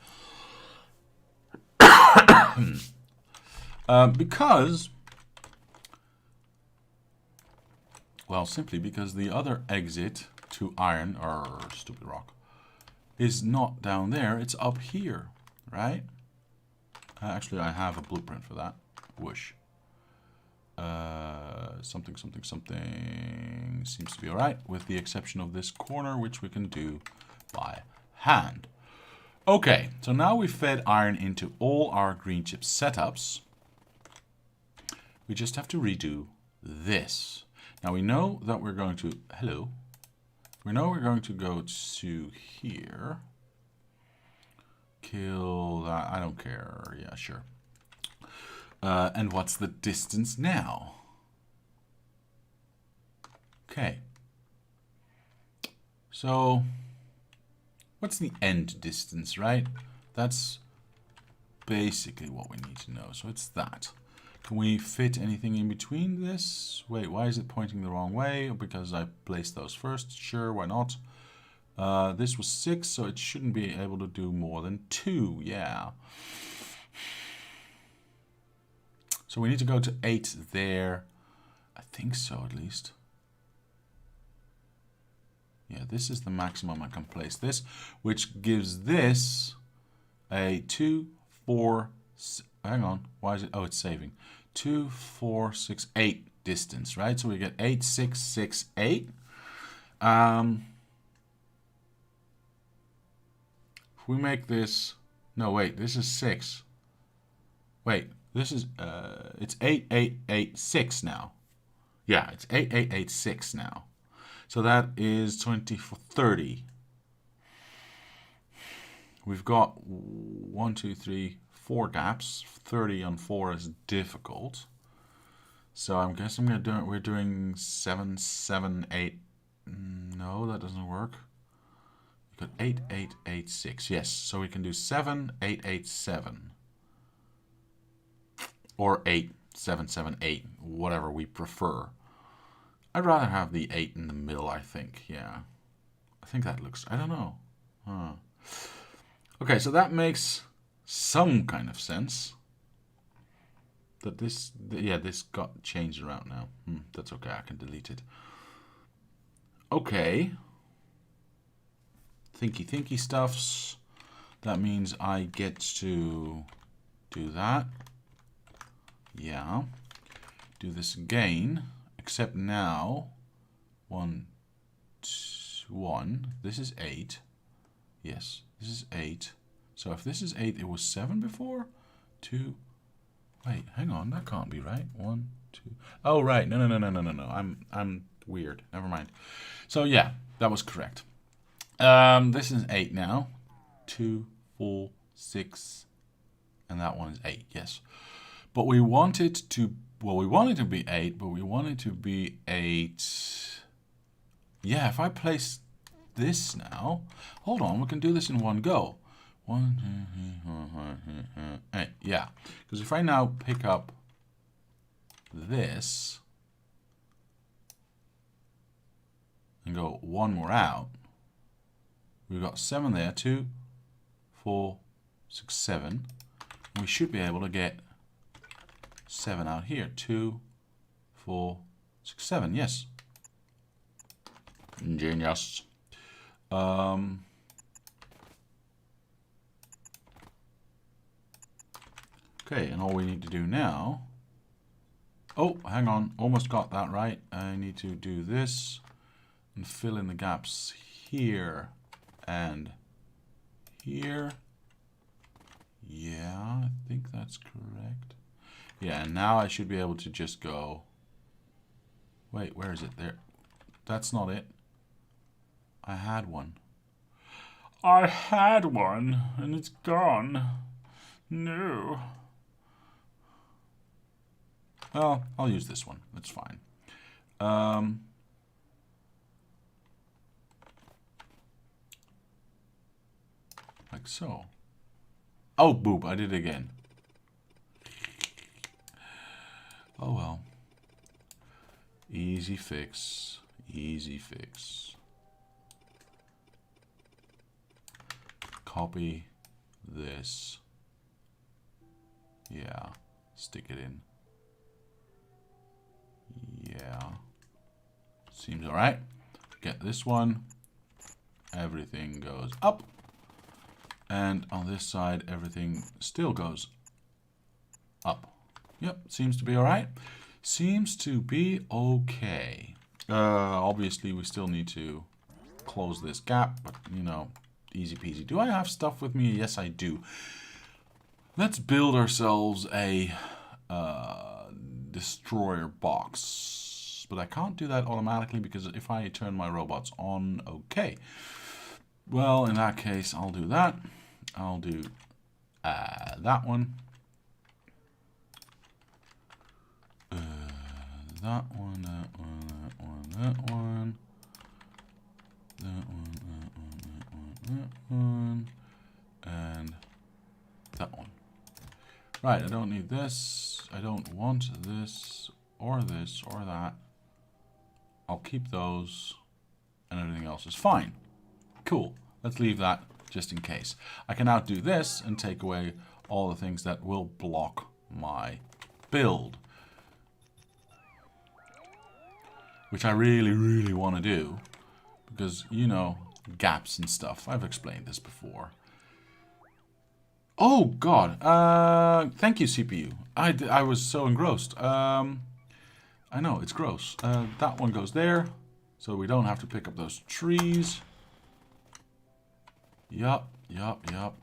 Because, well, simply because the other exit to iron, or stupid rock, is not down there, it's up here, right? Actually, I have a blueprint for that. Whoosh. Something seems to be alright, with the exception of this corner, which we can do by hand. Okay, so now we've fed iron into all our green chip setups. We just have to redo this. Now we know that we're going to... Hello. We know we're going to go to here. Kill that. I don't care. Yeah, sure. And what's the distance now? Okay. So, what's the end distance, right? That's basically what we need to know. So it's that. Can we fit anything in between this? Wait, why is it pointing the wrong way? Because I placed those first. Sure, why not? This was 6, so it shouldn't be able to do more than 2. Yeah. So we need to go to 8 there. I think so, at least. Yeah, this is the maximum I can place this, which gives this a 2, 4, hang on, why is it? Oh, it's saving. 2, 4, 6, 8 distance, right? So we get 8, 6, 6, 8. If we make this, no, wait, this is 6. Wait, this is, it's 8, 8, 8, 6 now. Yeah, it's 8, 8, 8, 6 now. So that is 24, 30. We've got 1, 2, 3, 4 gaps. 30 on 4 is difficult. So I'm guessing we're doing 7, 7, 8. No, that doesn't work. We've got 8, 8, 8, 6. Yes, so we can do 7, 8, 8, 7. Or 8, 7, 7, 8. Whatever we prefer. I'd rather have the 8 in the middle, I think. Yeah. I think that looks... I don't know. Huh. Okay, so that makes some kind of sense. That this... Yeah, this got changed around now. That's okay. I can delete it. Okay. Thinky stuffs. That means I get to do that. Yeah. Do this again. Except now, 1, 1. This is 8. Yes, this is 8. So if this is 8, it was 7 before. 2. Wait, hang on. That can't be right. 1, 2. Oh, right. No. I'm weird. Never mind. So yeah, that was correct. This is 8 now. 2, 4, 6, and that one is 8. Yes, but we want it to. Well, we want it to be 8, but we want it to be 8. Yeah, if I place this now... Hold on, we can do this in one go. 1, 2, 3, 4, 5, 6, 8. Yeah, because if I now pick up this and go one more out, We've got 7 there. 2, 4, 6, 7. We should be able to get 7 out here. 2, 4, 6, 7. Yes. Ingenious. Okay, and all we need to do now... Oh, hang on. Almost got that right. I need to do this and fill in the gaps here and here. Yeah, I think that's correct. Yeah, and now I should be able to just go... Wait, where is it? There. That's not it. I had one. I had one, and it's gone. No. Well, I'll use this one. That's fine. Like so. Oh, boop. I did it again. Oh, well. Easy fix. Easy fix. Copy this. Yeah. Stick it in. Yeah. Seems alright. Get this one. Everything goes up. And on this side, everything still goes up. Yep, seems to be alright. Seems to be okay. Obviously, we still need to close this gap, but, you know, easy peasy. Do I have stuff with me? Yes, I do. Let's build ourselves a destroyer box. But I can't do that automatically because if I turn my robots on, okay. Well, in that case, I'll do that. I'll do that one. That one, that one, that one, that one. That one, that one, that one, that one. And that one. Right, I don't need this. I don't want this or that. I'll keep those and everything else is fine. Cool. Let's leave that just in case. I can now do this and take away all the things that will block my build. Which I really, really want to do. Because, you know, gaps and stuff. I've explained this before. Oh, God. Thank you, CPU. I was so engrossed. I know, it's gross. That one goes there. So we don't have to pick up those trees. Yup.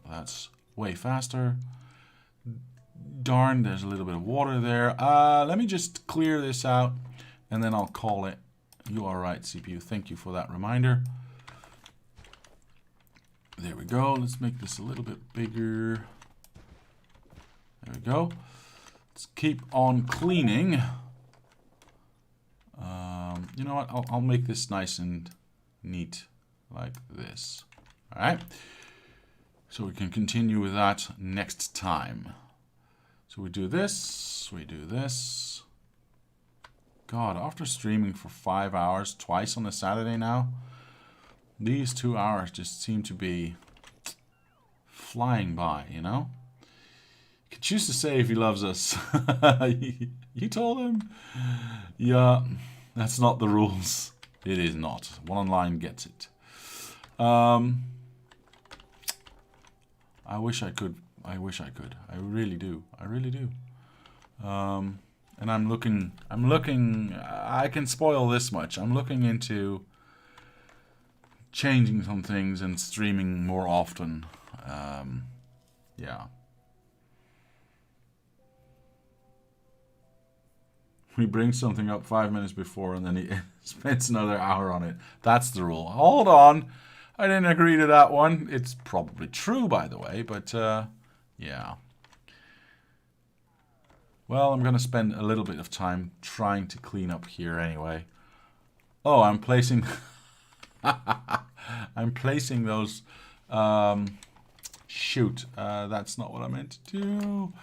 That's way faster. Darn, there's a little bit of water there. Let me just clear this out. And then I'll call it. You are right, CPU. Thank you for that reminder. There we go. Let's make this a little bit bigger. There we go. Let's keep on cleaning. You know what? I'll make this nice and neat like this. All right. So we can continue with that next time. So we do this. We do this. God, after streaming for 5 hours twice on a Saturday now, these 2 hours just seem to be flying by, you know? You can choose to say if he loves us. You told him? Yeah, that's not the rules. It is not. One online gets it. I wish I could. I wish I could. I really do. I really do. And I'm looking, I can spoil this much. I'm looking into changing some things and streaming more often. Yeah. We bring something up 5 minutes before and then he spends another hour on it. That's the rule. Hold on. I didn't agree to that one. It's probably true, by the way, but yeah. Well, I'm going to spend a little bit of time trying to clean up here anyway. Oh, I'm placing... I'm placing those... shoot, that's not what I meant to do.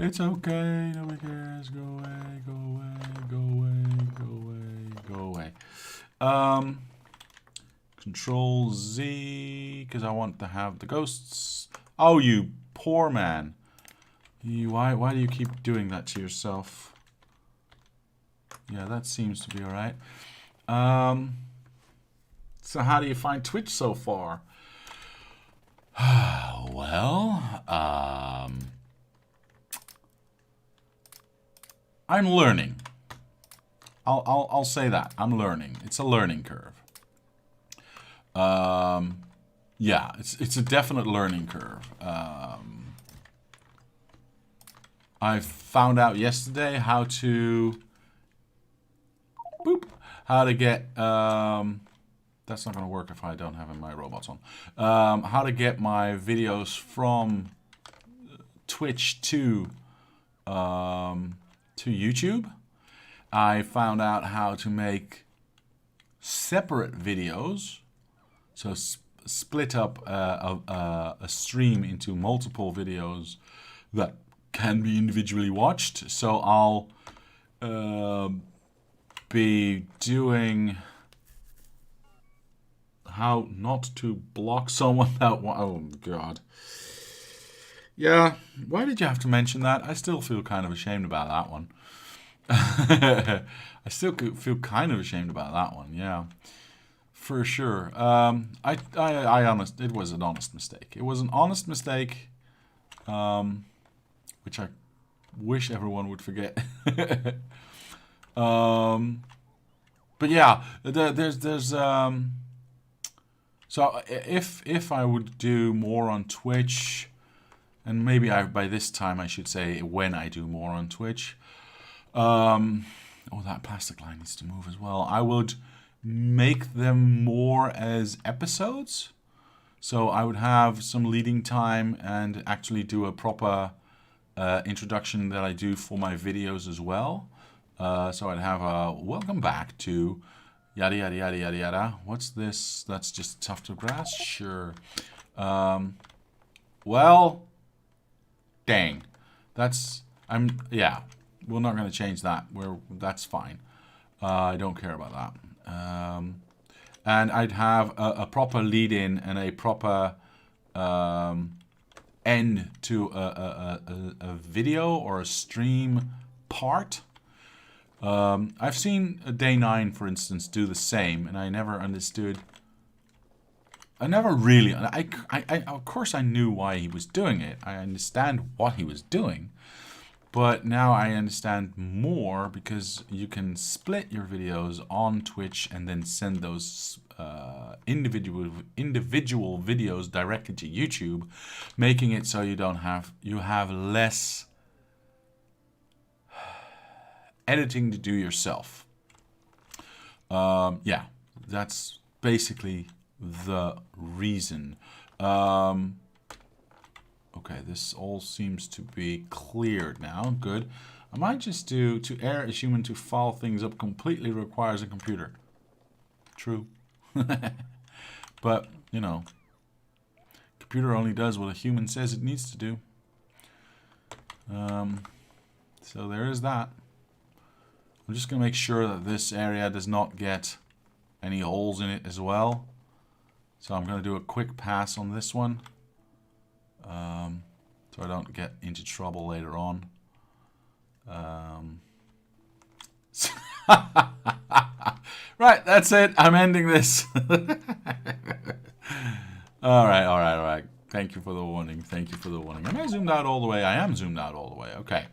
It's okay, nobody cares. Go away, go away, go away, go away, go away. Control Z, because I want to have the ghosts. Oh, you poor man. Why do you keep doing that to yourself? Yeah, that seems to be alright. So how do you find Twitch so far? Well, I'm learning. I'll say that. I'm learning. It's a learning curve. Yeah, it's a definite learning curve. I found out yesterday how to get that's not going to work if I don't have my robots on. How to get my videos from Twitch to YouTube. I found out how to make separate videos, so split up a stream into multiple videos that can be individually watched. So I'll be doing how not to block someone that oh god. Yeah, why did you have to mention that? I still feel kind of ashamed about that one. I still feel kind of ashamed about that one, yeah. For sure. It was an honest mistake. It was an honest mistake, which I wish everyone would forget. But yeah, so if I would do more on Twitch, and maybe by this time I should say when I do more on Twitch. Oh, that plastic line needs to move as well. I would make them more as episodes. So I would have some leading time and actually do a proper introduction that I do for my videos as well. So I'd have a welcome back to yada yada yada yada yada. What's this? That's just tuft of grass? Sure. Well, dang. Yeah. We're not going to change that. That's fine. I don't care about that. And I'd have a proper lead-in and a proper end to a video or a stream part. I've seen Day 9, for instance, do the same, and I never understood. I never really. Of course, I knew why he was doing it. I understand what he was doing. But now I understand more because you can split your videos on Twitch and then send those individual videos directly to YouTube, making it so you have less editing to do yourself. Yeah, that's basically the reason. Okay, this all seems to be cleared now. Good. I might just do to err as human to file things up completely requires a computer. True. But, you know, computer only does what a human says it needs to do. So there is that. I'm just going to make sure that this area does not get any holes in it as well. So I'm going to do a quick pass on this one. So I don't get into trouble later on. Right, that's it. I'm ending this. All right. Thank you for the warning. Am I zoomed out all the way? I am zoomed out all the way. Okay.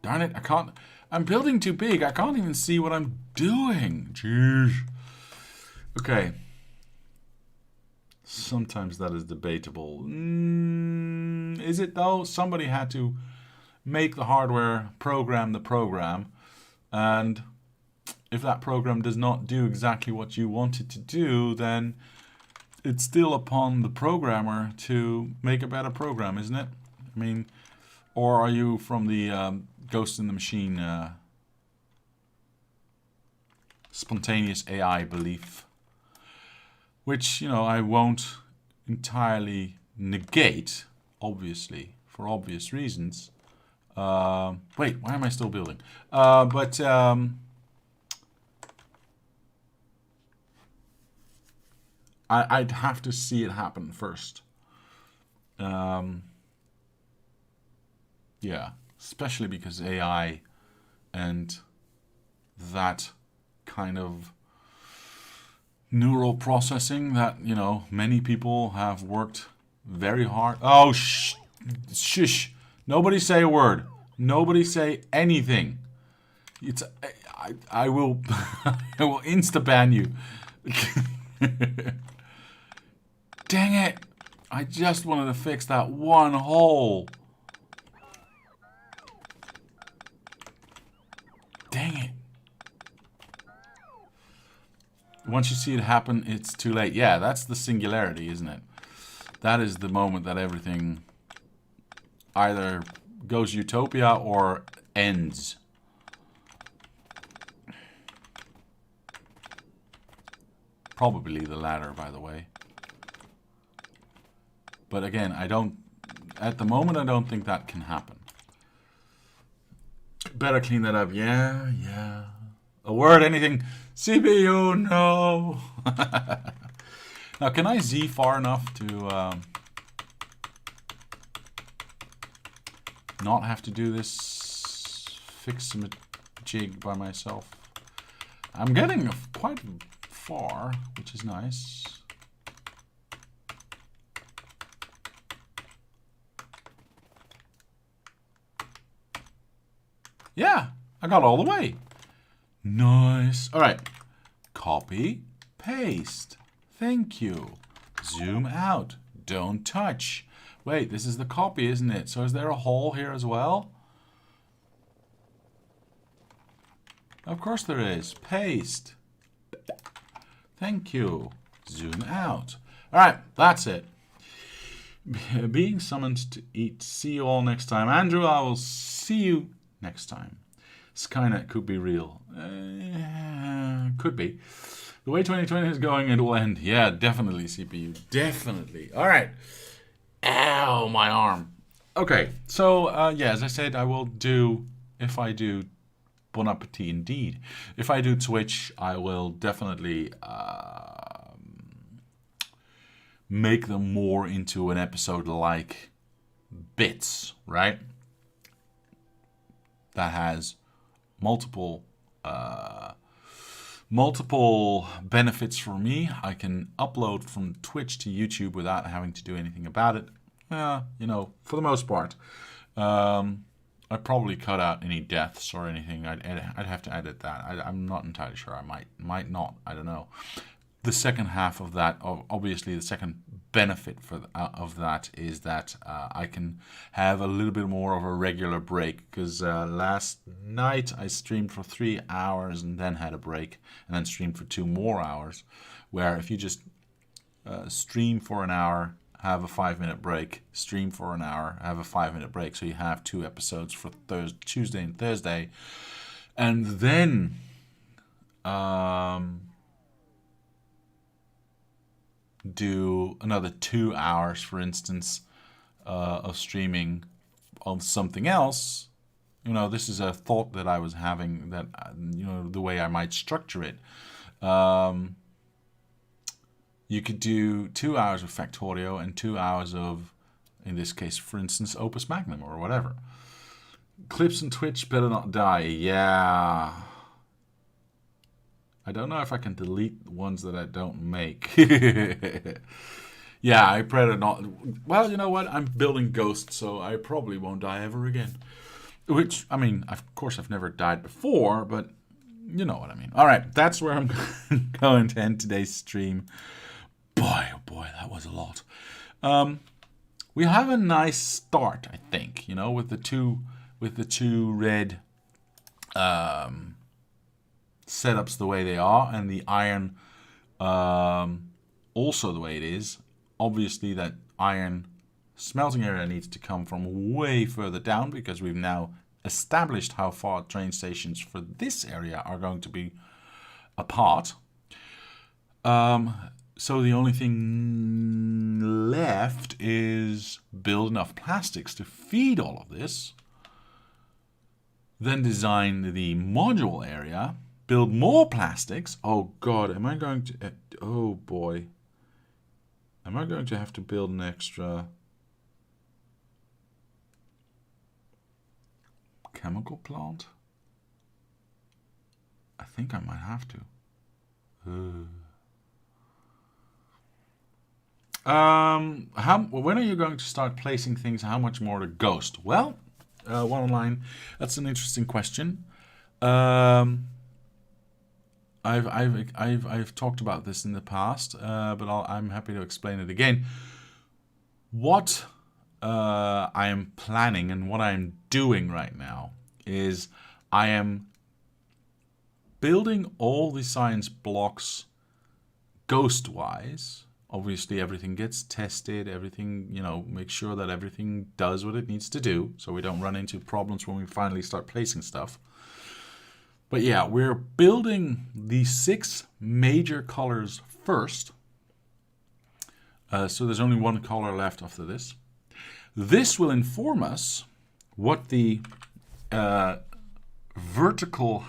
Darn it, I can't. I'm building too big. I can't even see what I'm doing. Jeez. Okay. Sometimes that is debatable. Is it though? Somebody had to make the hardware, program the program, and if that program does not do exactly what you want it to do, then it's still upon the programmer to make a better program, isn't it? I mean, or are you from the Ghost in the Machine spontaneous AI belief? Which, you know, I won't entirely negate, obviously, for obvious reasons. Wait, why am I still building? I'd have to see it happen first. Yeah, especially because AI and that kind of neural processing that, you know, many people have worked very hard. Oh, shush. Nobody say a word. Nobody say anything. It's I will I will insta ban you. Dang it. I just wanted to fix that one hole. Dang it. Once you see it happen, it's too late. Yeah, that's the singularity, isn't it? That is the moment that everything either goes utopia or ends. Probably the latter, by the way. But again, at the moment, I don't think that can happen. Better clean that up. Yeah. A word, anything. CPU, no. Now, can I Z far enough to not have to do this fix jig by myself? I'm getting quite far, which is nice. Yeah, I got all the way. Nice. All right. Copy, paste. Thank you. Zoom out. Don't touch. Wait, this is the copy, isn't it? So is there a hole here as well? Of course there is. Paste. Thank you. Zoom out. All right, that's it. Being summoned to eat. See you all next time. Andrew, I will see you next time. Skynet could be real. Could be. The way 2020 is going, it will end. Yeah, definitely, CPU. Definitely. All right. Ow, my arm. Okay, so, yeah, as I said, I will do, if I do, bon appetit indeed. If I do Twitch, I will definitely make them more into an episode like bits, right? That has multiple benefits for me. I can upload from Twitch to YouTube without having to do anything about it. You know, for the most part. I'd probably cut out any deaths or anything. I'd have to edit that. I'm not entirely sure. I might not. I don't know. The second half of that, obviously, the second benefit of that is that I can have a little bit more of a regular break, because last night I streamed for 3 hours and then had a break, and then streamed for 2 more hours, where if you just stream for an hour, have a 5-minute break, stream for an hour, have a 5-minute break, so you have 2 episodes for Tuesday and Thursday, and then do another 2 hours, for instance, of streaming of something else. You know, this is a thought that I was having, that, you know, the way I might structure it. You could do 2 hours of Factorio and 2 hours of, in this case, for instance, Opus Magnum or whatever. Clips on Twitch better not die. Yeah. I don't know if I can delete the ones that I don't make. Yeah, I pray to not. Well, you know what? I'm building Ghost, so I probably won't die ever again. Which, I mean, of course, I've never died before, but you know what I mean. All right, that's where I'm going to end today's stream. Boy, oh boy, that was a lot. We have a nice start, I think. You know, with the two red setups the way they are, and the iron also the way it is. Obviously, that iron smelting area needs to come from way further down, because we've now established how far train stations for this area are going to be apart. So the only thing left is build enough plastics to feed all of this, then design the module area, build more plastics. Oh God, am I going to... oh boy. Am I going to have to build an extra chemical plant? I think I might have to. When are you going to start placing things? How much more to ghost? Well, one line. That's an interesting question. I've talked about this in the past, but I'm happy to explain it again. What I am planning and what I'm doing right now is I am building all the science blocks ghost-wise. Obviously, everything gets tested, everything, make sure that everything does what it needs to do so we don't run into problems when we finally start placing stuff. But yeah, we're building the 6 major colors first. So there's only one color left after this. This will inform us what the vertical,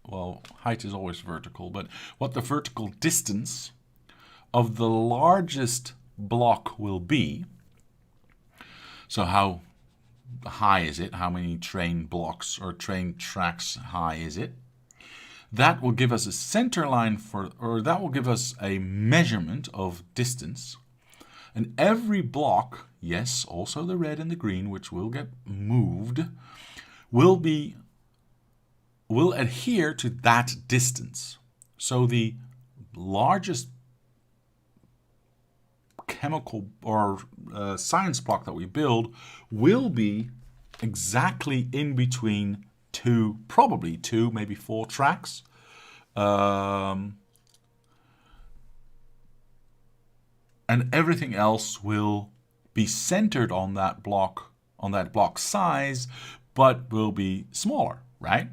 well, height is always vertical, but what the vertical distance of the largest block will be. So how high is it? How many train blocks or train tracks high is it? That will give us a center line that will give us a measurement of distance. And every block, yes, also the red and the green, which will get moved, will adhere to that distance. So the largest chemical or science block that we build will be exactly in between probably two, maybe 4 tracks. And everything else will be centered on that block size, but will be smaller, right?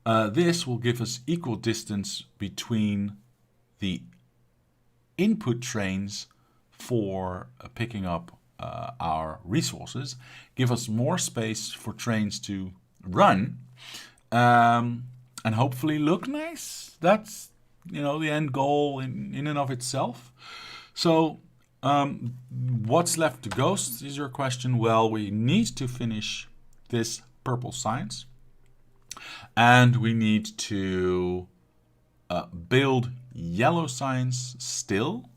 This will give us equal distance between the input trains for picking up our resources, give us more space for trains to run, and hopefully look nice. That's, the end goal in and of itself. So what's left to ghost is your question. Well, we need to finish this purple science, and we need to build yellow science still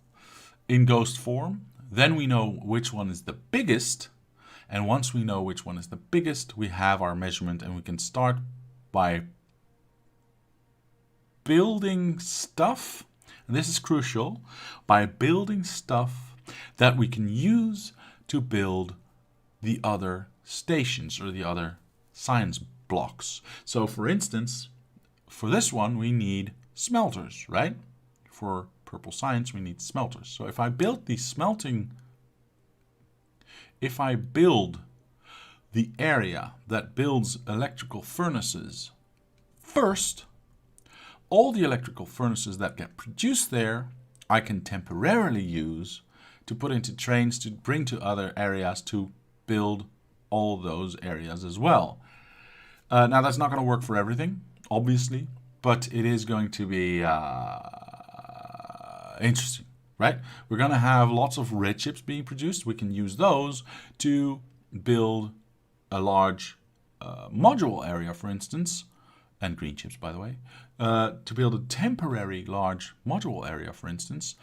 in ghost form. Then we know which one is the biggest, and once we know which one is the biggest, we have our measurement, and we can start by building stuff, and this is crucial, by building stuff that we can use to build the other stations or the other science blocks. So for instance, for this one we need smelters, right? For purple science we need smelters. So if I build the area that builds electrical furnaces first, all the electrical furnaces that get produced there, I can temporarily use to put into trains to bring to other areas to build all those areas as well. Now that's not going to work for everything, obviously, but it is going to be interesting, right? We're going to have lots of red chips being produced. We can use those to build a large module area, for instance, and green chips, by the way, to build a temporary large module area, for instance,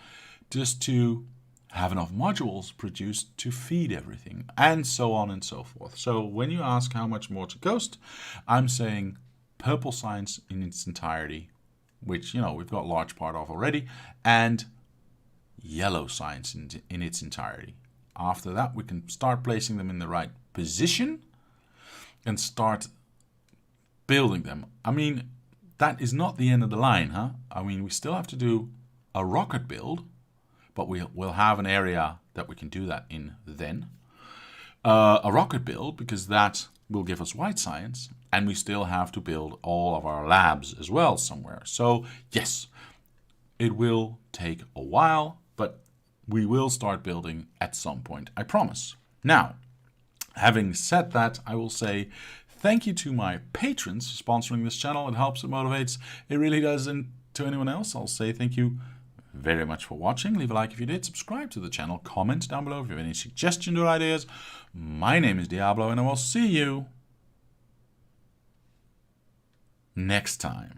just to have enough modules produced to feed everything, and so on and so forth. So when you ask how much more to ghost, I'm saying purple science in its entirety, which, we've got a large part of already, and yellow science in its entirety. After that, we can start placing them in the right position and start building them. I mean, that is not the end of the line, huh? I mean, we still have to do a rocket build, but we'll have an area that we can do that in then. A rocket build, because that will give us white science, and we still have to build all of our labs as well somewhere. So yes, it will take a while, but we will start building at some point, I promise. Now, having said that, I will say thank you to my patrons for sponsoring this channel. It helps, it motivates, it really does. And to anyone else, I'll say thank you very much for watching. Leave a like if you did. Subscribe to the channel. Comment down below if you have any suggestions or ideas. My name is Diablo, and I will see you next time.